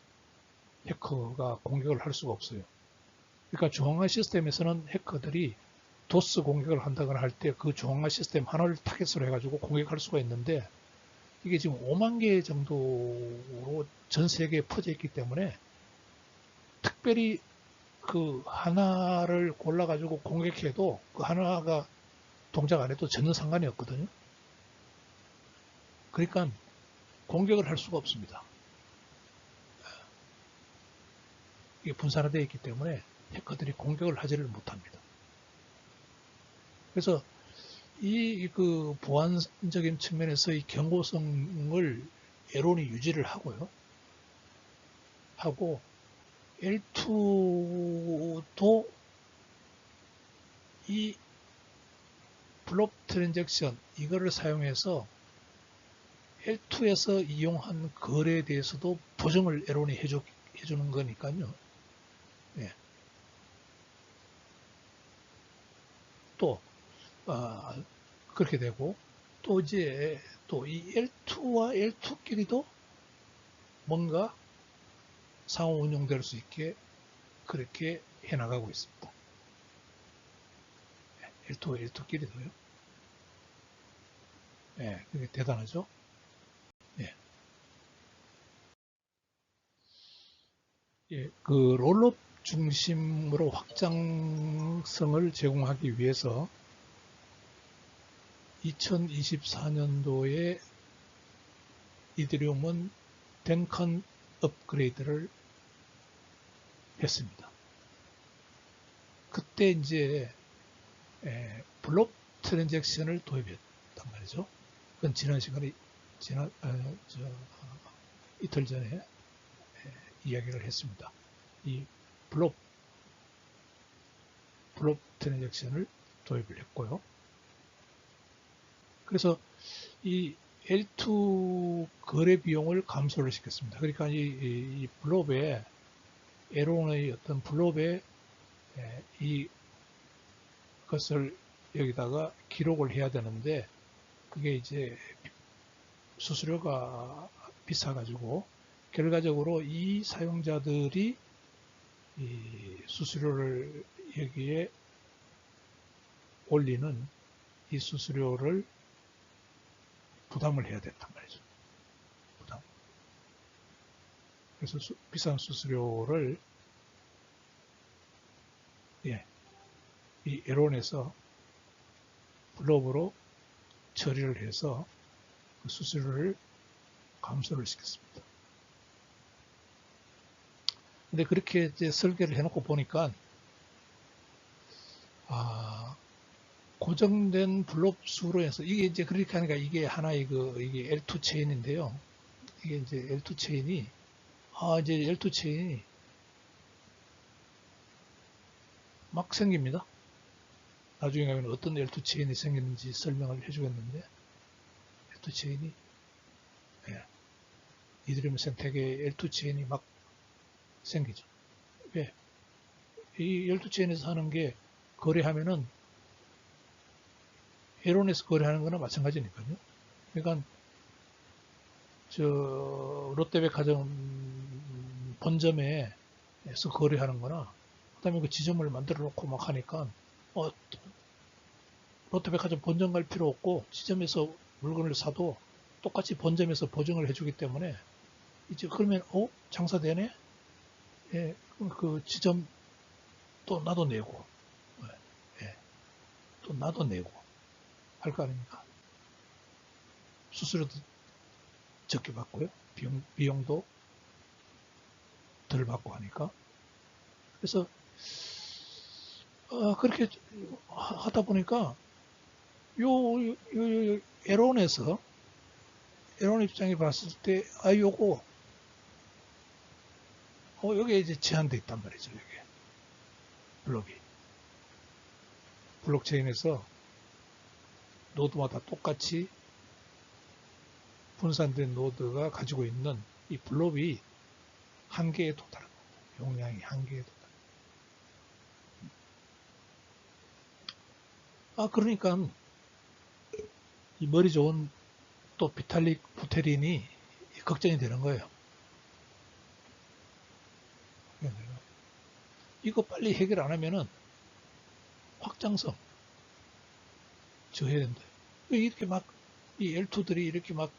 해커가 공격을 할 수가 없어요. 그러니까 중앙화 시스템에서는 해커들이 도스 공격을 한다거나 할 때 그 중앙화 시스템 하나를 타겟으로 해가지고 공격할 수가 있는데 이게 지금 5만 개 정도로 전 세계에 퍼져 있기 때문에 특별히 그 하나를 골라가지고 공격해도 그 하나가 동작 안 해도 전혀 상관이 없거든요. 그러니까 공격을 할 수가 없습니다. 이게 분산화되어 있기 때문에 해커들이 공격을 하지를 못합니다. 그래서 그 보안적인 측면에서 이 경고성을 에론이 유지를 하고요. 하고 L2도 이 블록 트랜잭션 이거를 사용해서 L2에서 이용한 거래에 대해서도 보정을 에론이 해주는 거니까요. 예. 또 그렇게 되고 또 이제 또 이 L2와 L2끼리도 뭔가 상호 운용될 수 있게 그렇게 해나가고 있습니다. L2와 L2끼리도요. 예, 그게 대단하죠. 예. 예, 그 롤업 중심으로 확장성을 제공하기 위해서 2024년도에 이더리움은 덴컨 업그레이드를 했습니다. 그때 이제 블록 트랜잭션을 도입했단 말이죠. 그건 지난 시간에 이틀 전에 이야기를 했습니다. 이 블록 트랜잭션을 도입을 했고요. 그래서 이 L2 거래 비용을 감소를 시켰습니다. 그러니까 이 블록에 에론의 어떤 블록에 이것을 여기다가 기록을 해야 되는데 그게 이제 수수료가 비싸가지고 결과적으로 이 사용자들이 이 수수료를 여기에 올리는 이 수수료를 부담을 해야 됐단 말이죠. 부담. 그래서 비싼 수수료를 이 에론에서 블록으로 처리를 해서 그 수수료를 감소를 시켰습니다. 근데 그렇게 이제 설계를 해놓고 보니까 고정된 블록 수로 해서 이게 이제 그렇게 하니까 이게 하나의 이게 L2 체인인데요. 이게 이제 L2 체인이 이제 L2 체인이 막 생깁니다. 나중에 가면 어떤 L2 체인이 생겼는지 설명을 해주겠는데 L2 체인이 이더리움 생태계에 L2 체인이 막 생기죠. 왜? 이 L2 체인에서 하는 게 거래하면은 에론에서 거래하는 거나 마찬가지니까요. 그러니까 롯데백화점 본점에서 거래하는 거나 그다음에 그 지점을 만들어 놓고 막 하니까 롯데백화점 본점 갈 필요 없고 지점에서 물건을 사도 똑같이 본점에서 보증을 해주기 때문에 이제 그러면 장사되네? 예, 그 지점 또 나도 내고 또 나도 내고 할 거 아닙니까? 수수료도 적게 받고요. 비용도 덜 받고 하니까. 그래서 그렇게 하다 보니까 요 에론에서 에론 입장에 봤을 때, 요거, 여기에 이제 제한돼 있단 말이죠, 여기. 블록이. 블록체인에서 노드마다 똑같이 분산된 노드가 가지고 있는 이 블록이 한계에 도달한 거예요. 용량이 한계에 도달. 그러니까 이 머리 좋은 또 비탈릭 부테린이 걱정이 되는 거예요. 이거 빨리 해결 안 하면은 확장성 저해야 된다. 이렇게 막 이 L2들이 이렇게 막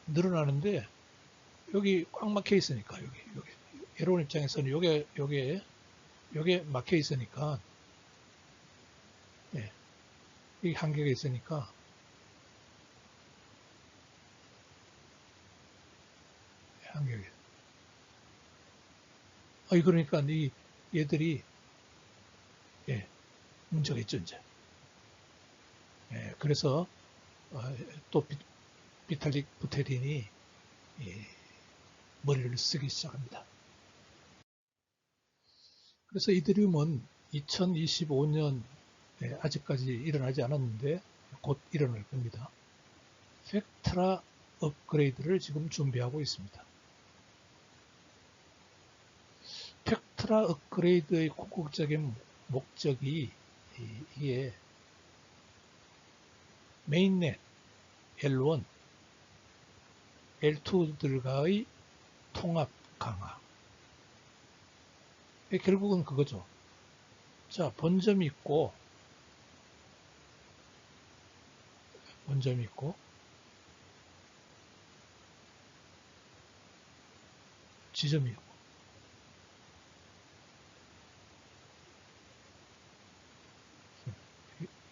늘어나는데 여기 꽉 막혀 있으니까 여기 에론 입장에서는 요게 막혀 있으니까 이 한계가 있으니까 한계가 그러니까 이 얘들이 문제가 있죠 이제. 그래서 또 비탈릭 부테린이 머리를 쓰기 시작합니다. 그래서 이더리움은 2025년 아직까지 일어나지 않았는데 곧 일어날 겁니다. 팩트라 업그레이드를 지금 준비하고 있습니다. 팩트라 업그레이드의 궁극적인 목적이 이게 메인넷 L1, L2들과의 통합 강화. 결국은 그거죠. 자, 본점이 있고 지점이 있고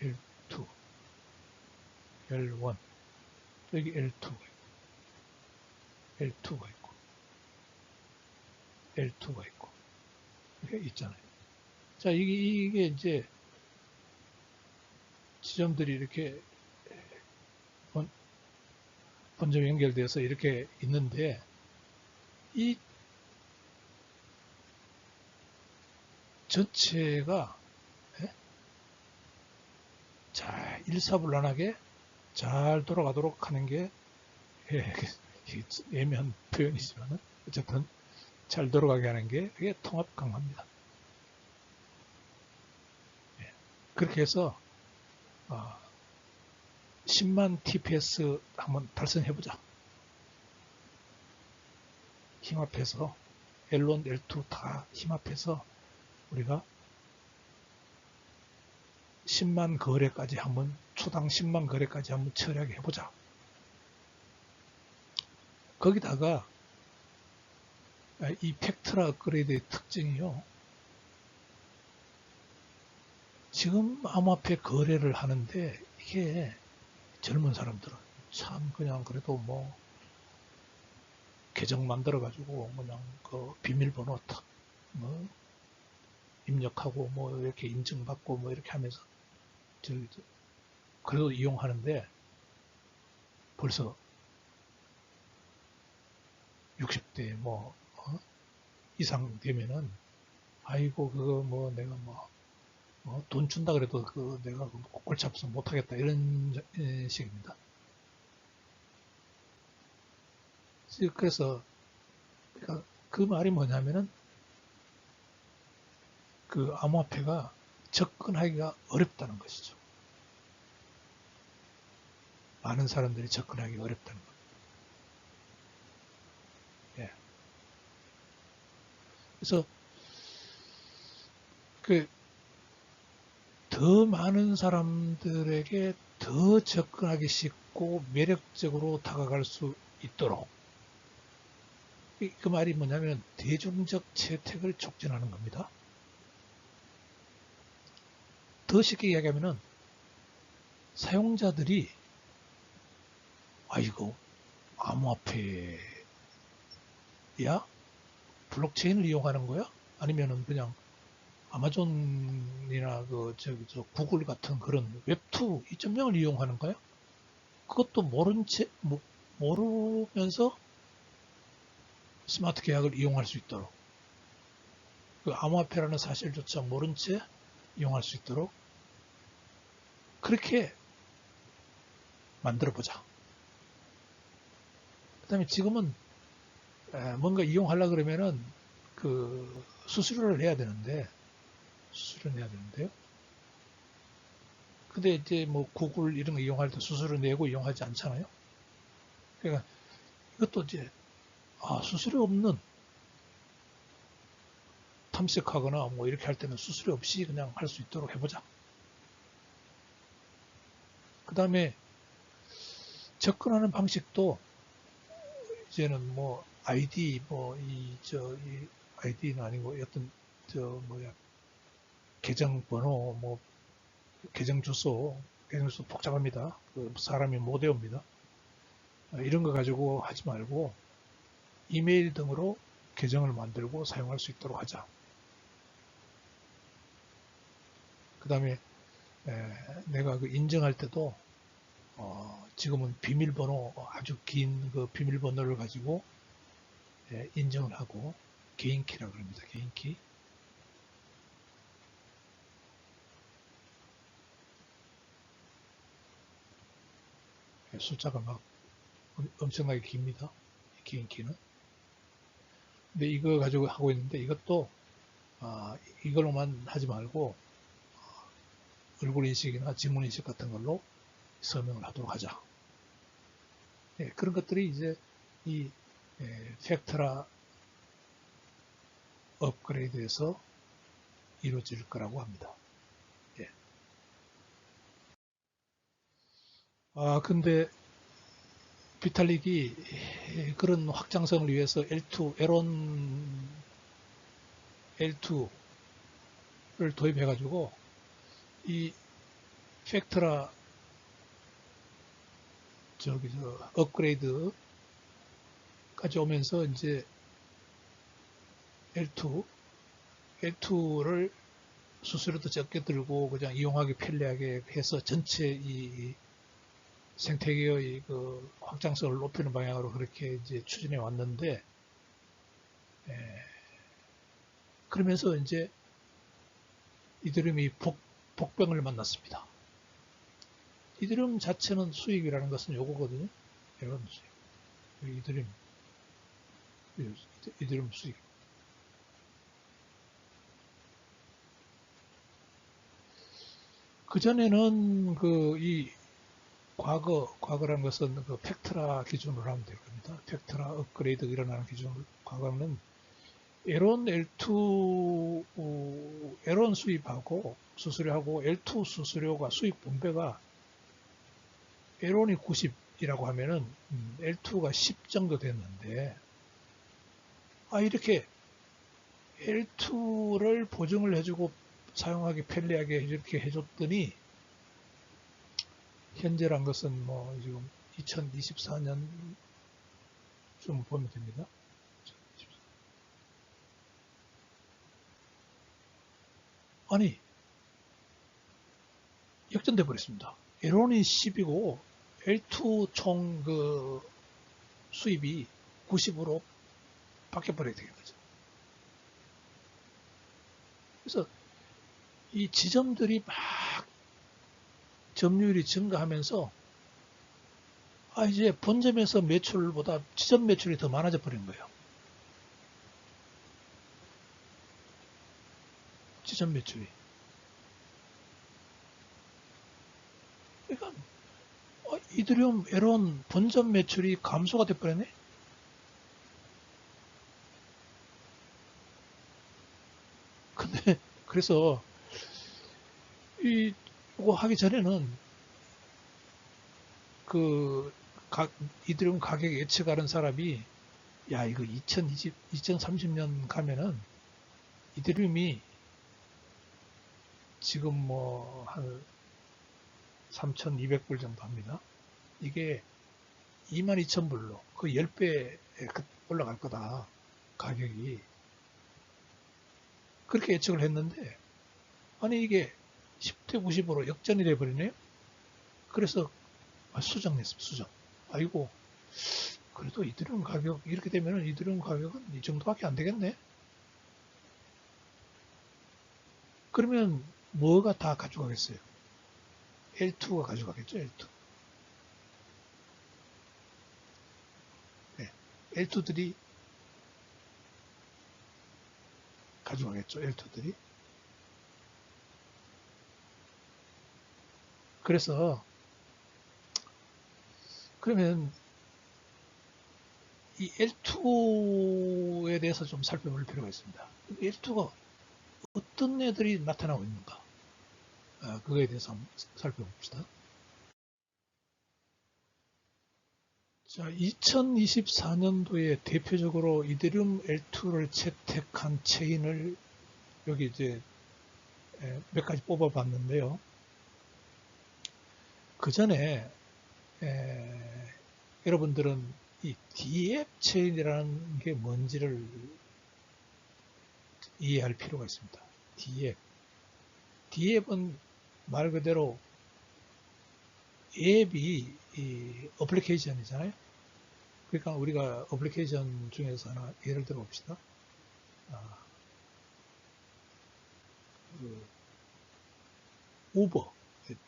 L2, L1, 여기 L2가 있고 L2가 있고 이렇게 있잖아요. 자, 이게 이제 지점들이 이렇게 본점이 연결돼서 이렇게 있는데 이 전체가 잘 일사불란하게 잘 돌아가도록 하는 게 애매한 표현이지만 어쨌든 잘 돌아가게 하는 게 그게 통합 강화입니다. 그렇게 해서 10만 TPS 한번 달성해보자. 힘합해서 L1, L2 다 힘합해서 우리가 10만 거래까지 한번 초당 10만 거래까지 한번 처리하게 해보자. 거기다가 이 팩트라 업그레이드의 특징이요. 지금 암호화폐 거래를 하는데 이게 젊은 사람들은 참 그냥 그래도 뭐 계정 만들어 가지고 그냥 그 비밀번호 탁 뭐 입력하고 뭐 이렇게 인증받고 뭐 이렇게 하면서 그래도 이용하는데 벌써 60대 뭐 이상 되면은 아이고 그거 뭐 내가 뭐 돈 준다 그래도 그 내가 골치 아파서 못하겠다 이런 식입니다. 그래서 그 말이 뭐냐면은 그 암호화폐가 접근하기가 어렵다는 것이죠. 많은 사람들이 접근하기 어렵다는 것. 그래서 더 많은 사람들에게 더 접근하기 쉽고 매력적으로 다가갈 수 있도록 그 말이 뭐냐면 대중적 채택을 촉진하는 겁니다. 더 쉽게 이야기하면은 사용자들이 이거 암호화폐야? 블록체인을 이용하는 거야? 아니면은 그냥 아마존이나 저 구글 같은 그런 웹2 2.0을 이용하는 거야? 그것도 모른 채 모르면서 스마트 계약을 이용할 수 있도록, 그 암호화폐라는 사실조차 모른 채 이용할 수 있도록 그렇게 만들어 보자. 그 다음에 지금은 뭔가 이용하려고 그러면은 그 수수료를 해야 되는데요. 근데 이제 뭐 구글 이런 거 이용할 때 수수료 내고 이용하지 않잖아요. 그러니까 이것도 이제 수수료 없는 탐색하거나 뭐 이렇게 할 때는 수수료 없이 그냥 할 수 있도록 해보자. 그 다음에 접근하는 방식도 이제는 뭐 아이디 이 아이디는 아니고 어떤 계정 번호 계정 주소 복잡합니다. 그 사람이 못 외웁니다. 이런 거 가지고 하지 말고 이메일 등으로 계정을 만들고 사용할 수 있도록 하자. 그 다음에 내가 그 인증할 때도 지금은 비밀번호 아주 긴 그 비밀번호를 가지고 인증을 하고 개인키라고 합니다. 개인키. 숫자가 막 엄청나게 깁니다. 개인키는. 근데 이거 가지고 하고 있는데 이것도 이걸로만 하지 말고 얼굴 인식이나 지문 인식 같은 걸로 서명을 하도록 하자. 그런 것들이 이제 이 팩트라 업그레이드에서 이루어질 거라고 합니다. 예. 근데 비탈릭이 그런 확장성을 위해서 L2를 도입해가지고 이 팩트라 업그레이드까지 오면서 이제 L2를 수수료도 적게 들고 그냥 이용하기 편리하게 해서 전체 이 생태계의 그 확장성을 높이는 방향으로 그렇게 이제 추진해 왔는데, 그러면서 이제 이더리움이 복병을 만났습니다. 이더리움 자체는 수익이라는 것은 요거거든요. 이런 수익. 이더리움 수익. 그전에는 과거라는 것은 그 팩트라 기준으로 하면 될 겁니다. 팩트라 업그레이드 일어나는 기준으로. 과거는 에론 에론 수입하고 수수료하고 L2 수수료가 수익 분배가 에론이 90이라고 하면은 L2가 10 정도 됐는데, 이렇게 L2를 보증을 해주고 사용하기 편리하게 이렇게 해줬더니 현재란 것은 뭐 지금 2024년 좀 보면 됩니다. 아니, 역전돼 버렸습니다. 에론이 10이고 L2 총 그 수입이 90으로 바뀌어버리게 되는 거죠. 그래서 이 지점들이 막 점유율이 증가하면서 이제 본점에서 매출보다 지점 매출이 더 많아져 버린 거예요. 지점 매출이. 그러니까 이더리움 에론 본점 매출이 감소가 돼 버렸네. 근데 그래서 이거 하기 전에는 이더리움 가격 예측하는 사람이 이거 2030년 가면은 이더리움이 지금 뭐 한 3,200불 정도 합니다. 이게 22,000불로 그 10배 올라갈 거다. 가격이. 그렇게 예측을 했는데 이게 10대 90으로 역전이 돼버리네요. 그래서 수정했습니다. 수정. 아이고 그래도 이더리움 가격, 이렇게 되면 이더리움 가격은 이 정도밖에 안 되겠네. 그러면 뭐가 다 가져가겠어요? L2가 가져가겠죠, L2. 네. L2들이 가져가겠죠, L2들이. 그래서, 그러면 이 L2에 대해서 좀 살펴볼 필요가 있습니다. L2가 어떤 애들이 나타나고 있는가? 그거에 대해서 한번 살펴봅시다. 자, 2024년도에 대표적으로 이더리움 L2를 채택한 체인을 여기 이제 몇 가지 뽑아봤는데요. 그 전에 여러분들은 이 DF 체인이라는 게 뭔지를 이해할 필요가 있습니다. DF. DF은 말 그대로 앱이 이 어플리케이션이잖아요. 그러니까 우리가 어플리케이션 중에서 하나 예를 들어 봅시다. 그 우버,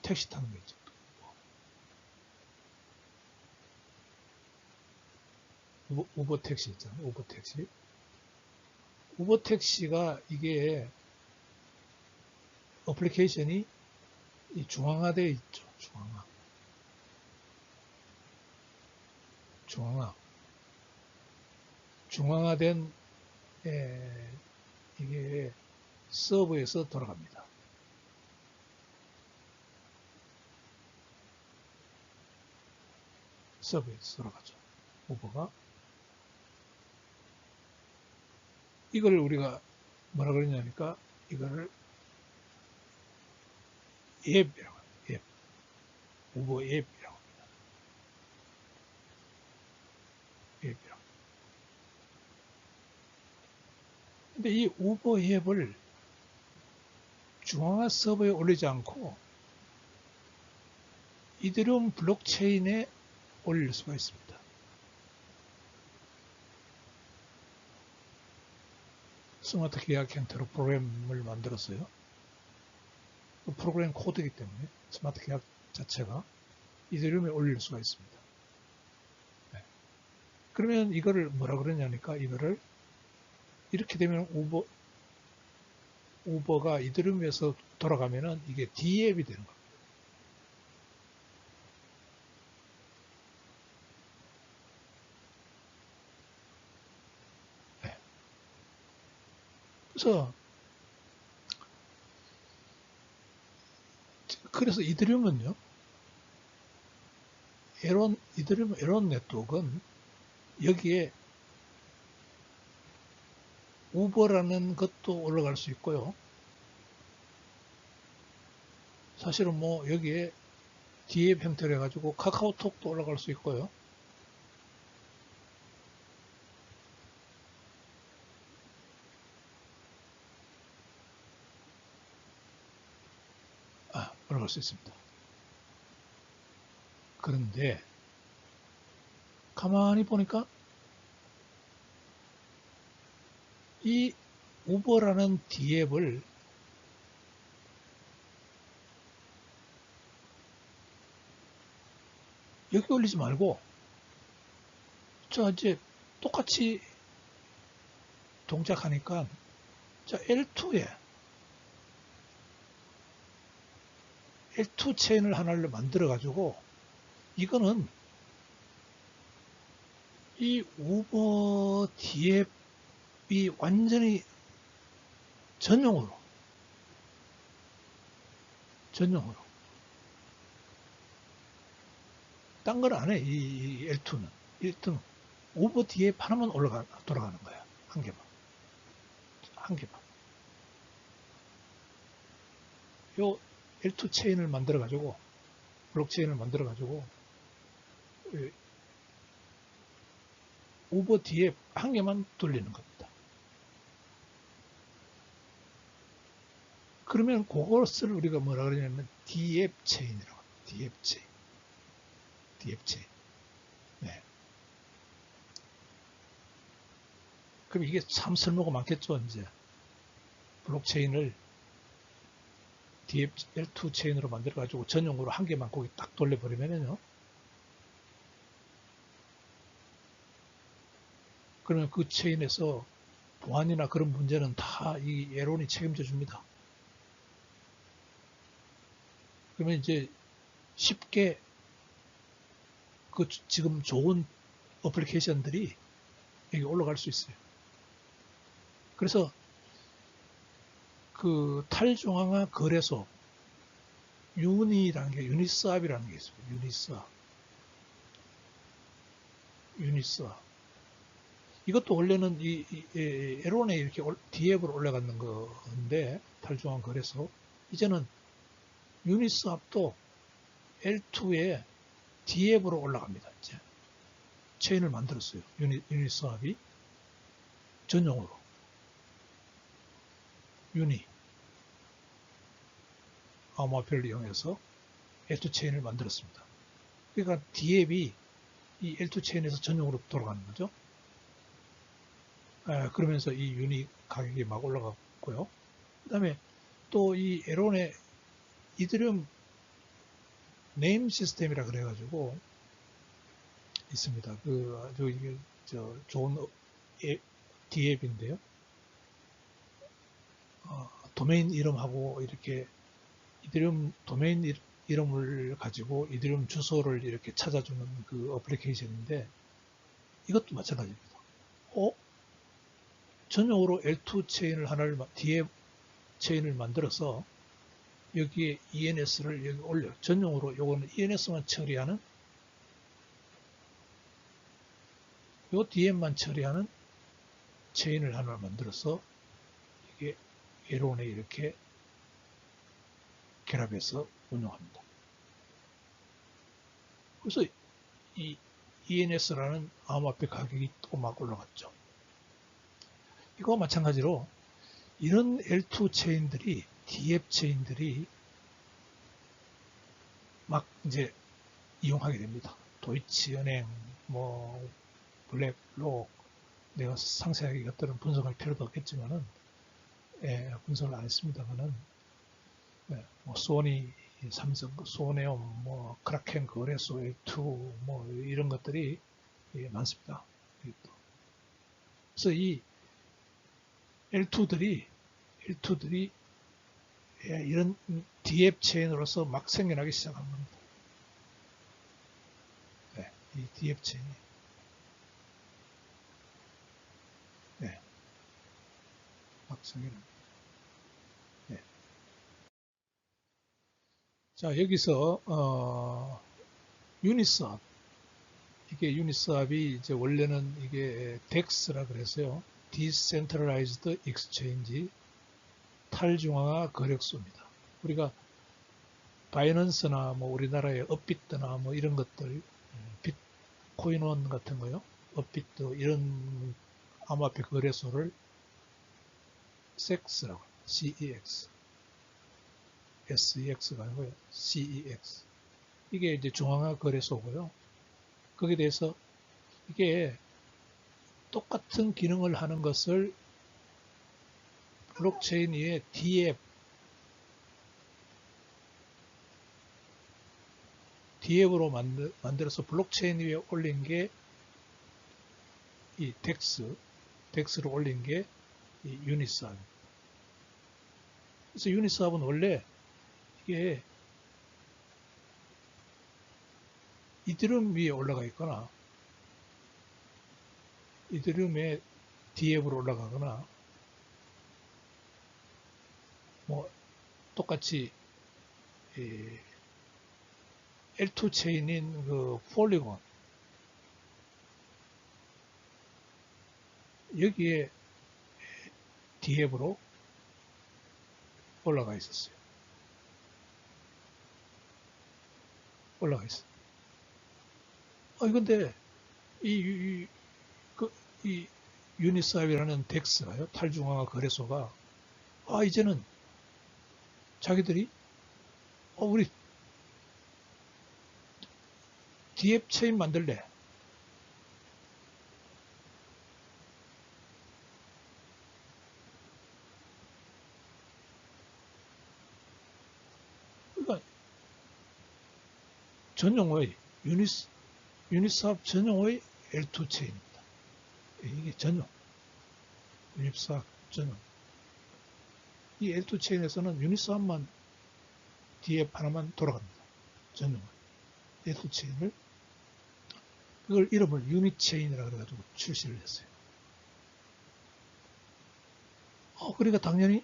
택시 타는 거 있죠. 우버 택시 있잖아요. 우버 택시. 우버 택시가 이게 어플리케이션이 중앙화되어 있죠. 중앙화된 이게 서버에서 돌아갑니다. 서버에서 돌아가죠. 우버가. 이걸 우리가 뭐라 그러냐니까 이거를 앱이라고 합니다. 앱. 우버 앱이라고 합니다. 앱이라고. 근데 이 우버 앱을 중앙화 서버에 올리지 않고 이더리움 블록체인에 올릴 수가 있습니다. 스마트 계약 형태로 프로그램을 만들었어요. 그 프로그램 코드이기 때문에 스마트 계약 자체가 이더리움에 올릴 수가 있습니다. 네. 그러면 이거를 뭐라 그러냐니까 이거를 이렇게 되면 우버가 이더리움에서 돌아가면은 이게 D앱이 되는 겁니다. 네. 그래서 이더리움은요, 이더리움 에론 네트워크는 여기에 우버라는 것도 올라갈 수 있고요. 사실은 뭐 여기에 D앱 형태로 해가지고 카카오톡도 올라갈 수 있고요. 올라갈 수 있습니다. 그런데 가만히 보니까 이 우버라는 D앱을 여기 올리지 말고 자 이제 똑같이 동작하니까 자 L2 체인을 하나를 만들어 가지고 이거는 이 우버 D앱이 완전히 전용으로 딴 걸 안 해. 이 L2는 1등 우버 D앱 하나만 돌아가는 거야. 한 개만. 요 L2 체인을 만들어 가지고 블록체인을 만들어 가지고 우버 D앱 한 개만 돌리는 겁니다. 그러면 그것을 우리가 뭐라 그러냐면 D앱 체인이라고 합니다. D앱 체인. 네. 그럼 이게 참 쓸모가 많겠죠. 이제 블록체인을 DFL2 체인으로 만들어 가지고 전용으로 한 개만 거기 딱 돌려버리면요. 그러면 그 체인에서 보안이나 그런 문제는 다 이 에론이 책임져 줍니다. 그러면 이제 쉽게 그 지금 좋은 어플리케이션들이 여기 올라갈 수 있어요. 그래서 그 탈중앙화 거래소 유니스왑이라는 게 있어요. 유니스왑. 이것도 원래는 이 에론에 이렇게 디앱으로 올라가는 건데 탈중앙 거래소 이제는 유니스왑도 L2에 디앱으로 올라갑니다. 이제 체인을 만들었어요. 유니스왑이 전용으로 유니 암호화폐를 이용해서 L2 체인을 만들었습니다. 그러니까 디앱이 이 L2 체인에서 전용으로 돌아가는 거죠. 그러면서 이 유니 가격이 막 올라갔고요. 그 다음에 또 이 에론의 이더리움 네임 시스템이라 그래가지고 있습니다. 그 아주 이게 좋은 디앱인데요. 도메인 이름하고 이렇게 이더리움 도메인 이름을 가지고 이더리움 주소를 이렇게 찾아주는 그 어플리케이션인데 이것도 마찬가지입니다. 전용으로 L2 체인을 디앱 체인을 만들어서 여기에 ENS를 여기 올려 전용으로 요거는 ENS만 처리하는 요 DM만 처리하는 체인을 하나 만들어서 이게 에론에 이렇게 결합해서 운영합니다. 그래서 이 ENS라는 암호화폐 가격이 또 막 올라갔죠. 이거와 마찬가지로 이런 L2 체인들이 DF 체인들이 막 이제 이용하게 됩니다. 도이치은행, 뭐 블랙록, 내가 상세하게 이것들은 분석할 필요도 없겠지만은 분석을 안 했습니다만은 뭐 소니, 삼성, 소네옴, 뭐 크라켄 거래소, L2 뭐 이런 것들이 많습니다. 그래서 이 L2들이 이런 DF 체인으로서 막 생겨나기 시작한 겁니다. 이 DF 체인이 막 생겨납니다. 자, 여기서 유니스왑, 이게 유니스왑이 이제 원래는 이게 DEX라 그래서요. Decentralized Exchange, 탈중앙화 거래소입니다. 우리가 바이낸스나 뭐 우리나라의 업비트나 뭐 이런 것들, 비트코인원 같은 거요, 업비트 이런 암호화폐 거래소를 CEX라고, CEX, SEX가 아니고요, CEX. 이게 이제 중앙화 거래소고요. 거기에 대해서 이게 똑같은 기능을 하는 것을 블록체인 위에 디앱으로 만들어서 블록체인 위에 올린 게 이 덱스로 올린 게 이 유니스왑. 그래서 유니스왑은 원래 이게 이더리움 위에 올라가 있거나 이더리움에 디앱으로 올라가거나 뭐 똑같이 L2 체인인 그 폴리곤 여기에 디앱으로 올라가 있었어요. 올라가 있어. 근데 이 유니스왑이라는 덱스가요, 탈중앙화 거래소가 이제는 자기들이 우리 디앱 체인 만들래. 전용의 유닛스왑 전용의 L2 체인입니다. 이게 전용, 유닛스왑 전용. 이 L2 체인에서는 유닛스왑만 DF 하나만 돌아갑니다. 전용 L2 체인을, 그걸 이름을 유닛 체인이라고 해가지고 출시를 했어요. 그러니까 당연히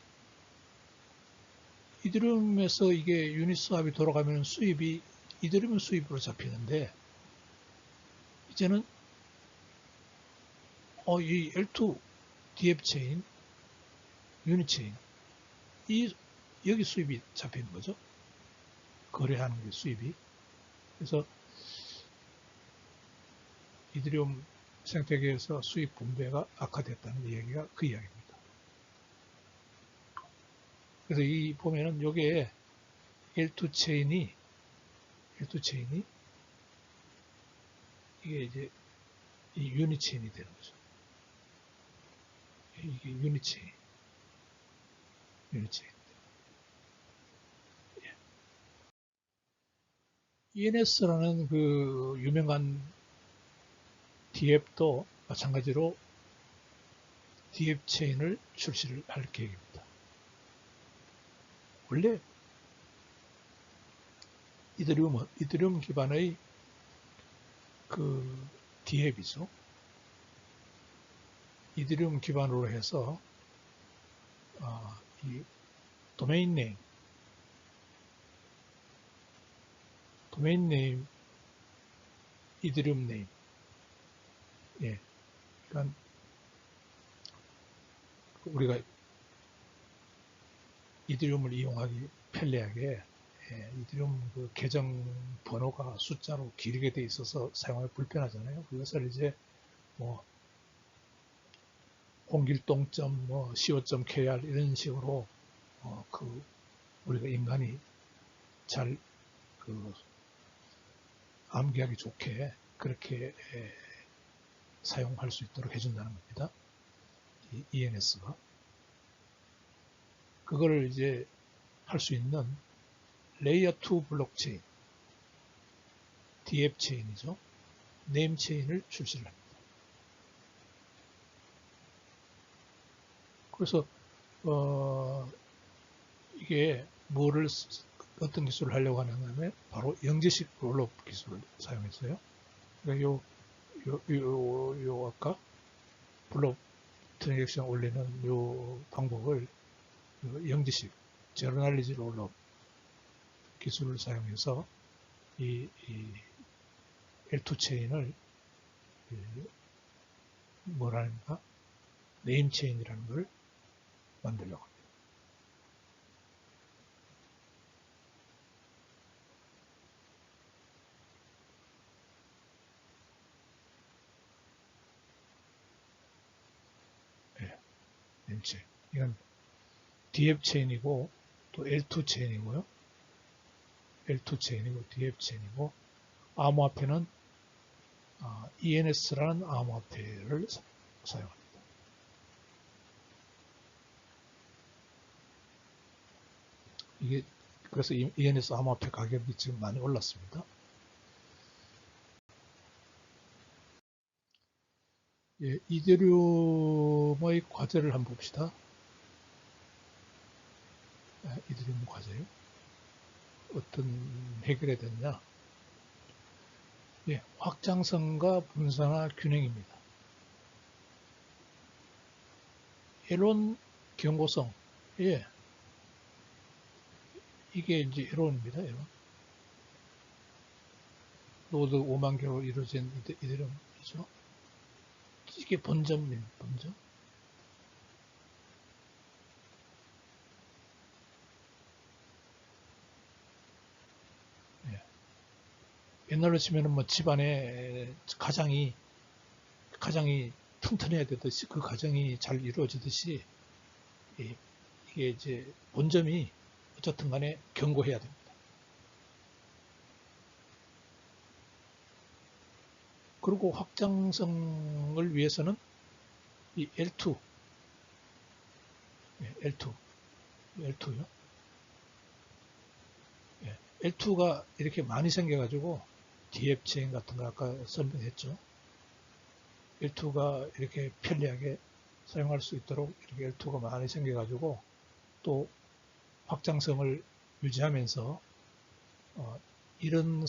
이더리움에서 이게 유닛스왑이 돌아가면 수입이 이더리움 수입으로 잡히는데, 이제는 이 L2 DF 체인, 유닛 체인, 여기 수입이 잡히는 거죠. 거래하는 게 수입이. 그래서 이더리움 생태계에서 수입 분배가 악화됐다는 이야기가 그 이야기입니다. 그래서 이 보면은 요게 L2 체인이 이게 이제 이 유닛 체인이 되는 거죠. 이게 유닛 체인. ENS라는 그 유명한 DF도 마찬가지로 DF 체인을 출시를 할 계획입니다. 원래 이더리움 기반의 그 DF이죠. 이더리움 기반으로 해서 이 도메인 네임, 이더리움 네임. 예. 그러니까 우리가 이더리움을 이용하기 편리하게 이더리움 그 계정 번호가 숫자로 길게 돼 있어서 사용하기 불편하잖아요. 그것을 이제 뭐 01동.co.kr 이런 식으로 그 우리가 인간이 잘 그 암기하기 좋게 그렇게 사용할 수 있도록 해준다는 겁니다. 이 ENS가. 그거를 이제 할 수 있는 레이어 2 블록체인, DF 체인이죠. 네임 체인을 출시를 합니다. 그래서 이게 어떤 기술을 하려고 하냐면 바로 영지식 롤업 기술을 사용했어요. 그러니까 요 아까 블록 트랜잭션 올리는 요 방법을 영지식 제너럴리지 롤업 기술을 사용해서 이 L2 체인을 뭐라는가 네임 체인이라는 걸 만들려고 합니다. 네임 체인. 이건 DF 체인이고 또 L2 체인이고요. L2 체인이고 DF 체인이고 암호화폐는 ENS라는 암호화폐를 사용합니다. 이게 그래서 ENS 암호화폐 가격이 지금 많이 올랐습니다. 예, 이더리움의 과제를 한번 봅시다. 이더리움 과제요. 어떤 해결이 됐냐? 예, 확장성과 분산화 균형입니다. 에론 경고성. 예. 이게 이제 에론입니다. 에론. 노드 5만 개로 이루어진 이더리움이죠. 이게 본점입니다. 본점. 예. 옛날로 치면은 뭐 집안에 가장이 튼튼해야 되듯이 그 가정이 잘 이루어지듯이 이게 이제 본점이 어쨌든 간에 견고해야 됩니다. 그리고 확장성을 위해서는 이 L2, L2요. L2가 이렇게 많이 생겨가지고 DF 체인 같은 거 아까 설명했죠. L2가 이렇게 편리하게 사용할 수 있도록 이렇게 L2가 많이 생겨가지고 또 확장성을 유지하면서 이런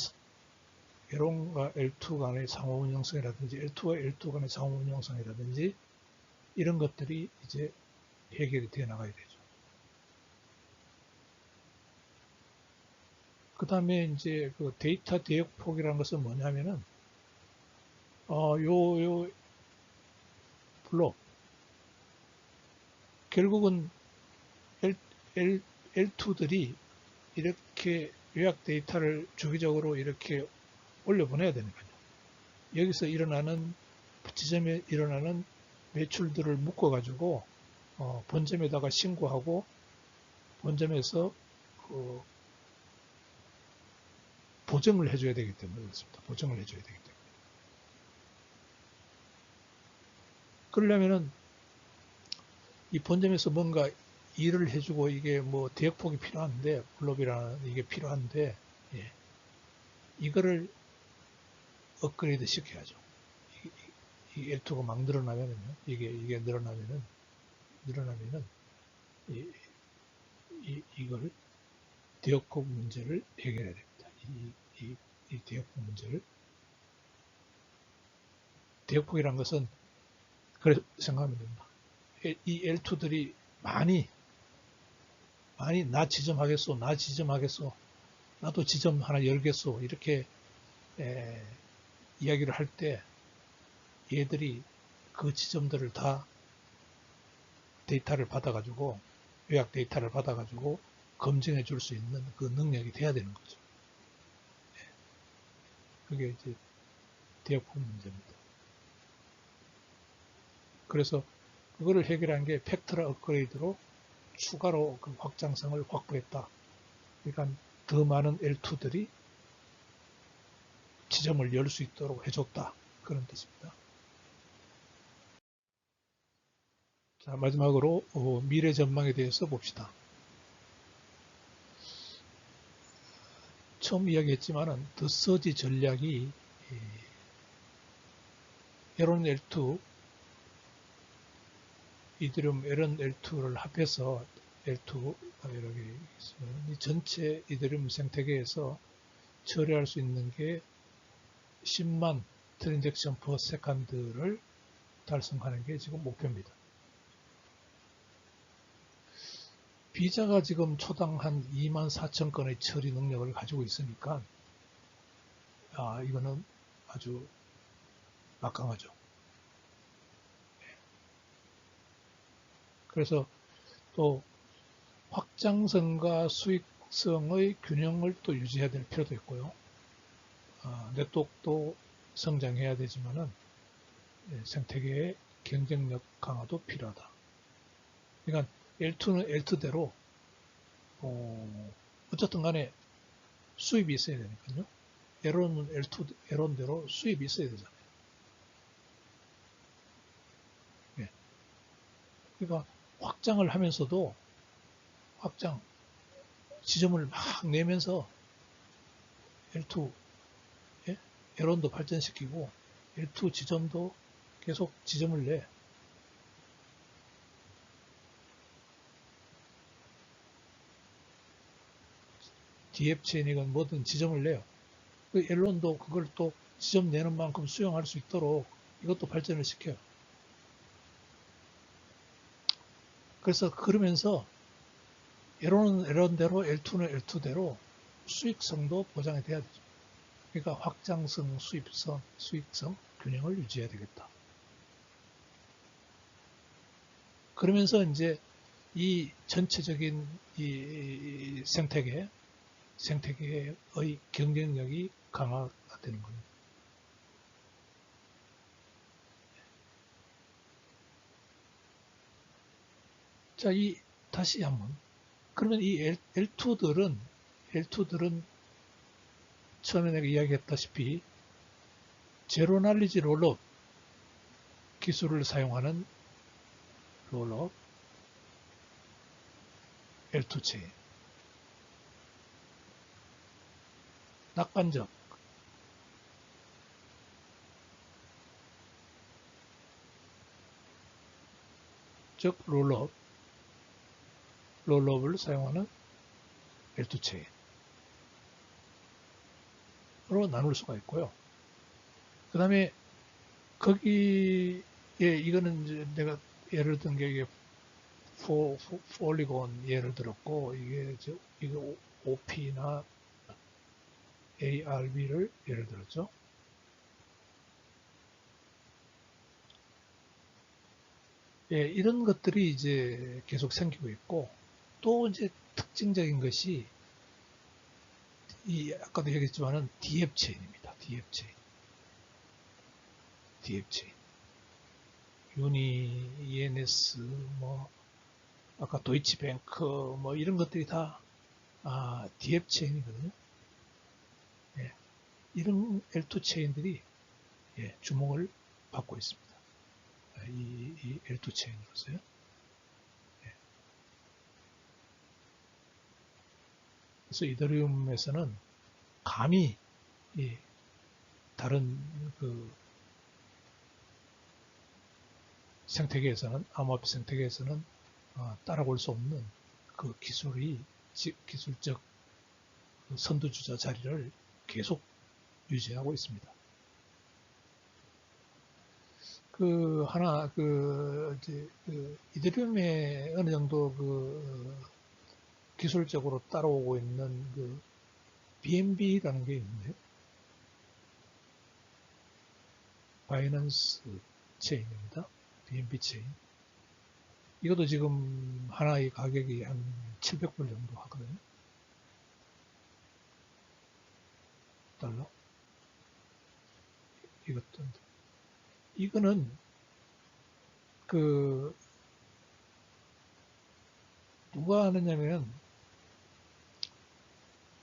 L1과 L2 간의 상호 운영성이라든지 L2와 L2 간의 상호 운영성이라든지 이런 것들이 이제 해결이 되어 나가야 되죠. 그 다음에 이제 그 데이터 대역폭이라는 것은 뭐냐면은 요 블록 결국은 L2들이 이렇게 요약 데이터를 주기적으로 이렇게 올려보내야 되는 거죠. 여기서 일어나는 지점에 일어나는 매출들을 묶어가지고 본점에다가 신고하고 본점에서 보정을 해줘야 되기 때문에 그렇습니다. 보정을 해줘야 되기 때문에. 그러려면은 이 본점에서 뭔가 일을 해주고 이게 뭐 대역폭이 필요한데 블록이라는 이게 필요한데 예. 이거를 업그레이드 시켜야죠. 이 L2가 막 늘어나면은 이게 늘어나면은 이걸 대역폭 문제를 해결해야 됩니다. 이 대역폭 문제를 대역폭이란 것은 그래 생각하면 됩니다. 이 L2들이 많이 나 지점하겠소, 나도 지점 하나 열겠소 이렇게 이야기를 할 때 얘들이 그 지점들을 다 데이터를 받아가지고 요약 데이터를 받아가지고 검증해 줄 수 있는 그 능력이 돼야 되는 거죠. 그게 이제 대역폭 문제입니다. 그래서 그거를 해결한 게 팩트라 업그레이드로 추가로 그 확장성을 확보했다. 그러니까 더 많은 L2들이 지점을 열 수 있도록 해줬다. 그런 뜻입니다. 자, 마지막으로 미래 전망에 대해서 봅시다. 처음 이야기했지만은 더서지 전략이 에론 L2, 이더리움 에론 L2를 합해서 L2 이렇게 이 전체 이더리움 생태계에서 처리할 수 있는 게 10만 트랜잭션 퍼 세컨드를 달성하는 게 지금 목표입니다. 비자가 지금 초당 한 24,000건의 처리 능력을 가지고 있으니까 이거는 아주 막강하죠. 그래서 또 확장성과 수익성의 균형을 또 유지해야 될 필요도 있고요. 네트워크도 성장해야 되지만은 생태계의 경쟁력 강화도 필요하다. 그러니까 L2는 L2대로 어쨌든 간에 수입이 있어야 되니까요. 에론은 L2, 에론대로 수입이 있어야 되잖아요. 예. 그러니까 확장을 하면서도 지점을 막 내면서 L2, 예? 에론도 발전시키고 L2 지점도 계속 지점을 내. DF 체인이건 뭐든 지점을 내요. 그 엘론도 그걸 또 지점 내는 만큼 수용할 수 있도록 이것도 발전을 시켜요. 그래서 그러면서 L1은 L1대로 L2는 L2대로 수익성도 보장이 돼야 되죠. 그러니까 확장성, 수익성 균형을 유지해야 되겠다. 그러면서 이제 이 전체적인 이 생태계의 경쟁력이 강화되는 겁니다. 자, 다시 한번. 그러면 이 L2들은 처음에 내가 이야기했다시피 제로 날리지 롤업 기술을 사용하는 롤업 L2 체인. 낙관적 즉 롤업을 사용하는 L2 체인으로 나눌 수가 있고요. 그 다음에 거기에 이거는 이제 내가 예를 든 게 이게 폴리곤 예를 들었고 이게 OP나 ARB를 예를 들었죠. 예, 이런 것들이 이제 계속 생기고 있고, 또 이제 특징적인 것이 이 아까도 얘기했지만은 DF 체인입니다. DF 체인. 유니, ENS, 뭐 아까 도이치뱅크 뭐 이런 것들이 다 DF 체인이거든요. 예, 이런 L2 체인들이 주목을 받고 있습니다. 이 L2 체인으로서요. 예. 그래서 이더리움에서는 감히 다른 그 생태계에서는 암호화폐 생태계에서는 따라올 수 없는 그 기술적 선두주자 자리를 계속 유지하고 있습니다. 이더리움에 어느 정도 기술적으로 따라오고 있는 BNB라는 게 있는데, 바이낸스 체인입니다. BNB 체인. 이것도 지금 하나의 가격이 한 700불 정도 하거든요. 달러. 이거는 누가 하느냐면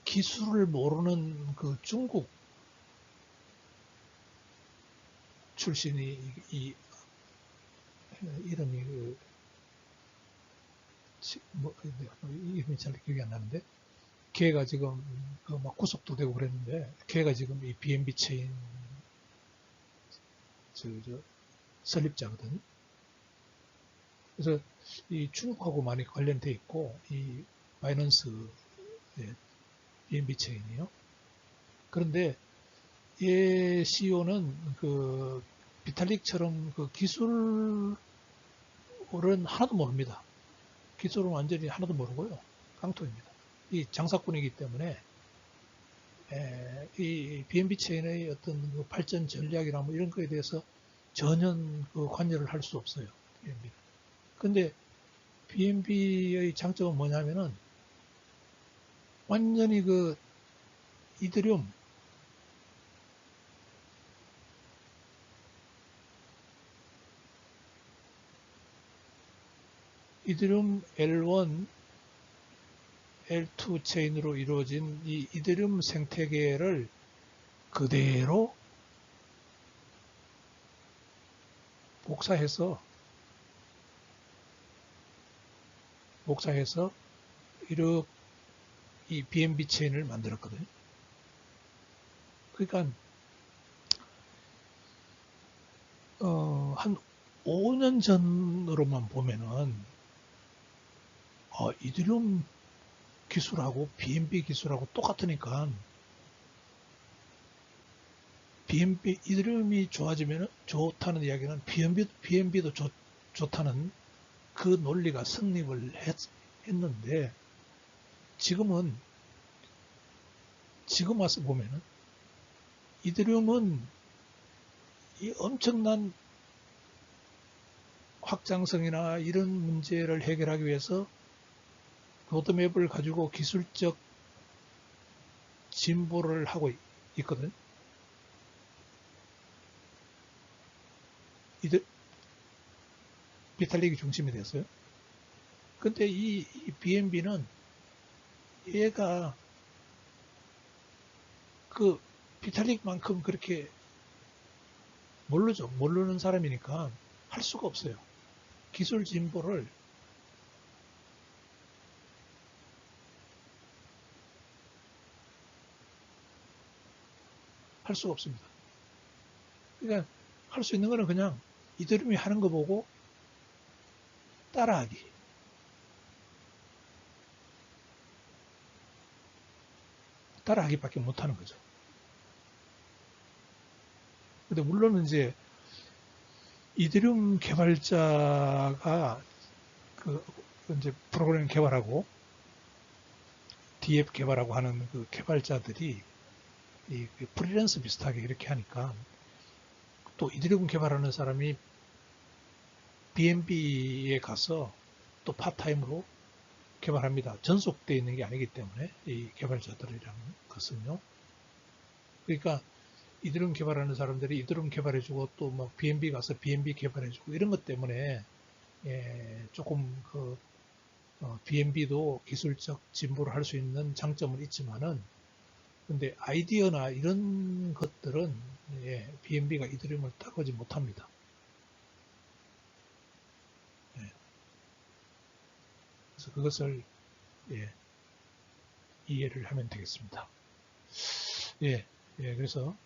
기술을 모르는 중국 출신이 이름이 이름이 잘 기억이 안 나는데, 걔가 지금 막 구속도 되고 그랬는데, 걔가 지금 이 BNB 체인 설립자거든. 그래서 이 중국하고 많이 관련돼 있고, 이 바이낸스 BNB 체인이요. 그런데 얘 CEO는 비탈릭처럼 기술은 하나도 모릅니다. 기술은 완전히 하나도 모르고요. 깡통입니다. 이 장사꾼이기 때문에 이 BNB 체인의 어떤 발전 전략이나 뭐 이런 거에 대해서 전혀 관여를 할 수 없어요. BNB. 근데 BNB의 장점은 뭐냐면은 완전히 이더리움 L1, L2 체인으로 이루어진 이 이더리움 생태계를 그대로 복사해서 이렇게 이 BNB 체인을 만들었거든요. 그러니까 한 5년 전으로만 보면은 이더리움 기술하고 BNB 기술하고 똑같으니까 이더리움이 좋다는 이야기는 BNB도 좋다는 그 논리가 성립을 했는데, 지금 와서 보면은 이더리움은 이 엄청난 확장성이나 이런 문제를 해결하기 위해서 로드맵을 가지고 기술적 진보를 하고 있거든. 비탈릭이 중심이 됐어요. 근데 이 BNB는 얘가 비탈릭만큼 그렇게 모르는 사람이니까 할 수가 없어요. 기술 진보를 할 수가 없습니다. 그러니까 할 수 있는 거는 그냥 이더리움이 하는 거 보고 따라하기밖에 못하는 거죠. 근데 물론 이제 이더리움 개발자가 그 이제 프로그램 개발하고 DF 개발하고 하는 그 개발자들이 이 프리랜서 비슷하게 이렇게 하니까 또 이더리움 개발하는 사람이 BNB에 가서 또 파타임으로 개발합니다. 전속되어 있는 게 아니기 때문에 이 개발자들이라는 것은요. 그러니까 이더리움 개발하는 사람들이 이더리움 개발해주고 또 뭐 BNB 가서 BNB 개발해주고 이런 것 때문에 조금 그 BNB도 기술적 진보를 할 수 있는 장점은 있지만은 근데 아이디어나 이런 것들은 BNB가 이더리움을 따라오지 못합니다. 그래서 그것을 이해를 하면 되겠습니다. 그래서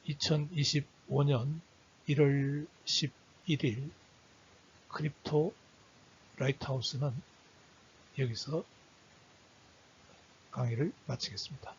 2025년 1월 11일 크립토 라이트하우스는 여기서 강의를 마치겠습니다.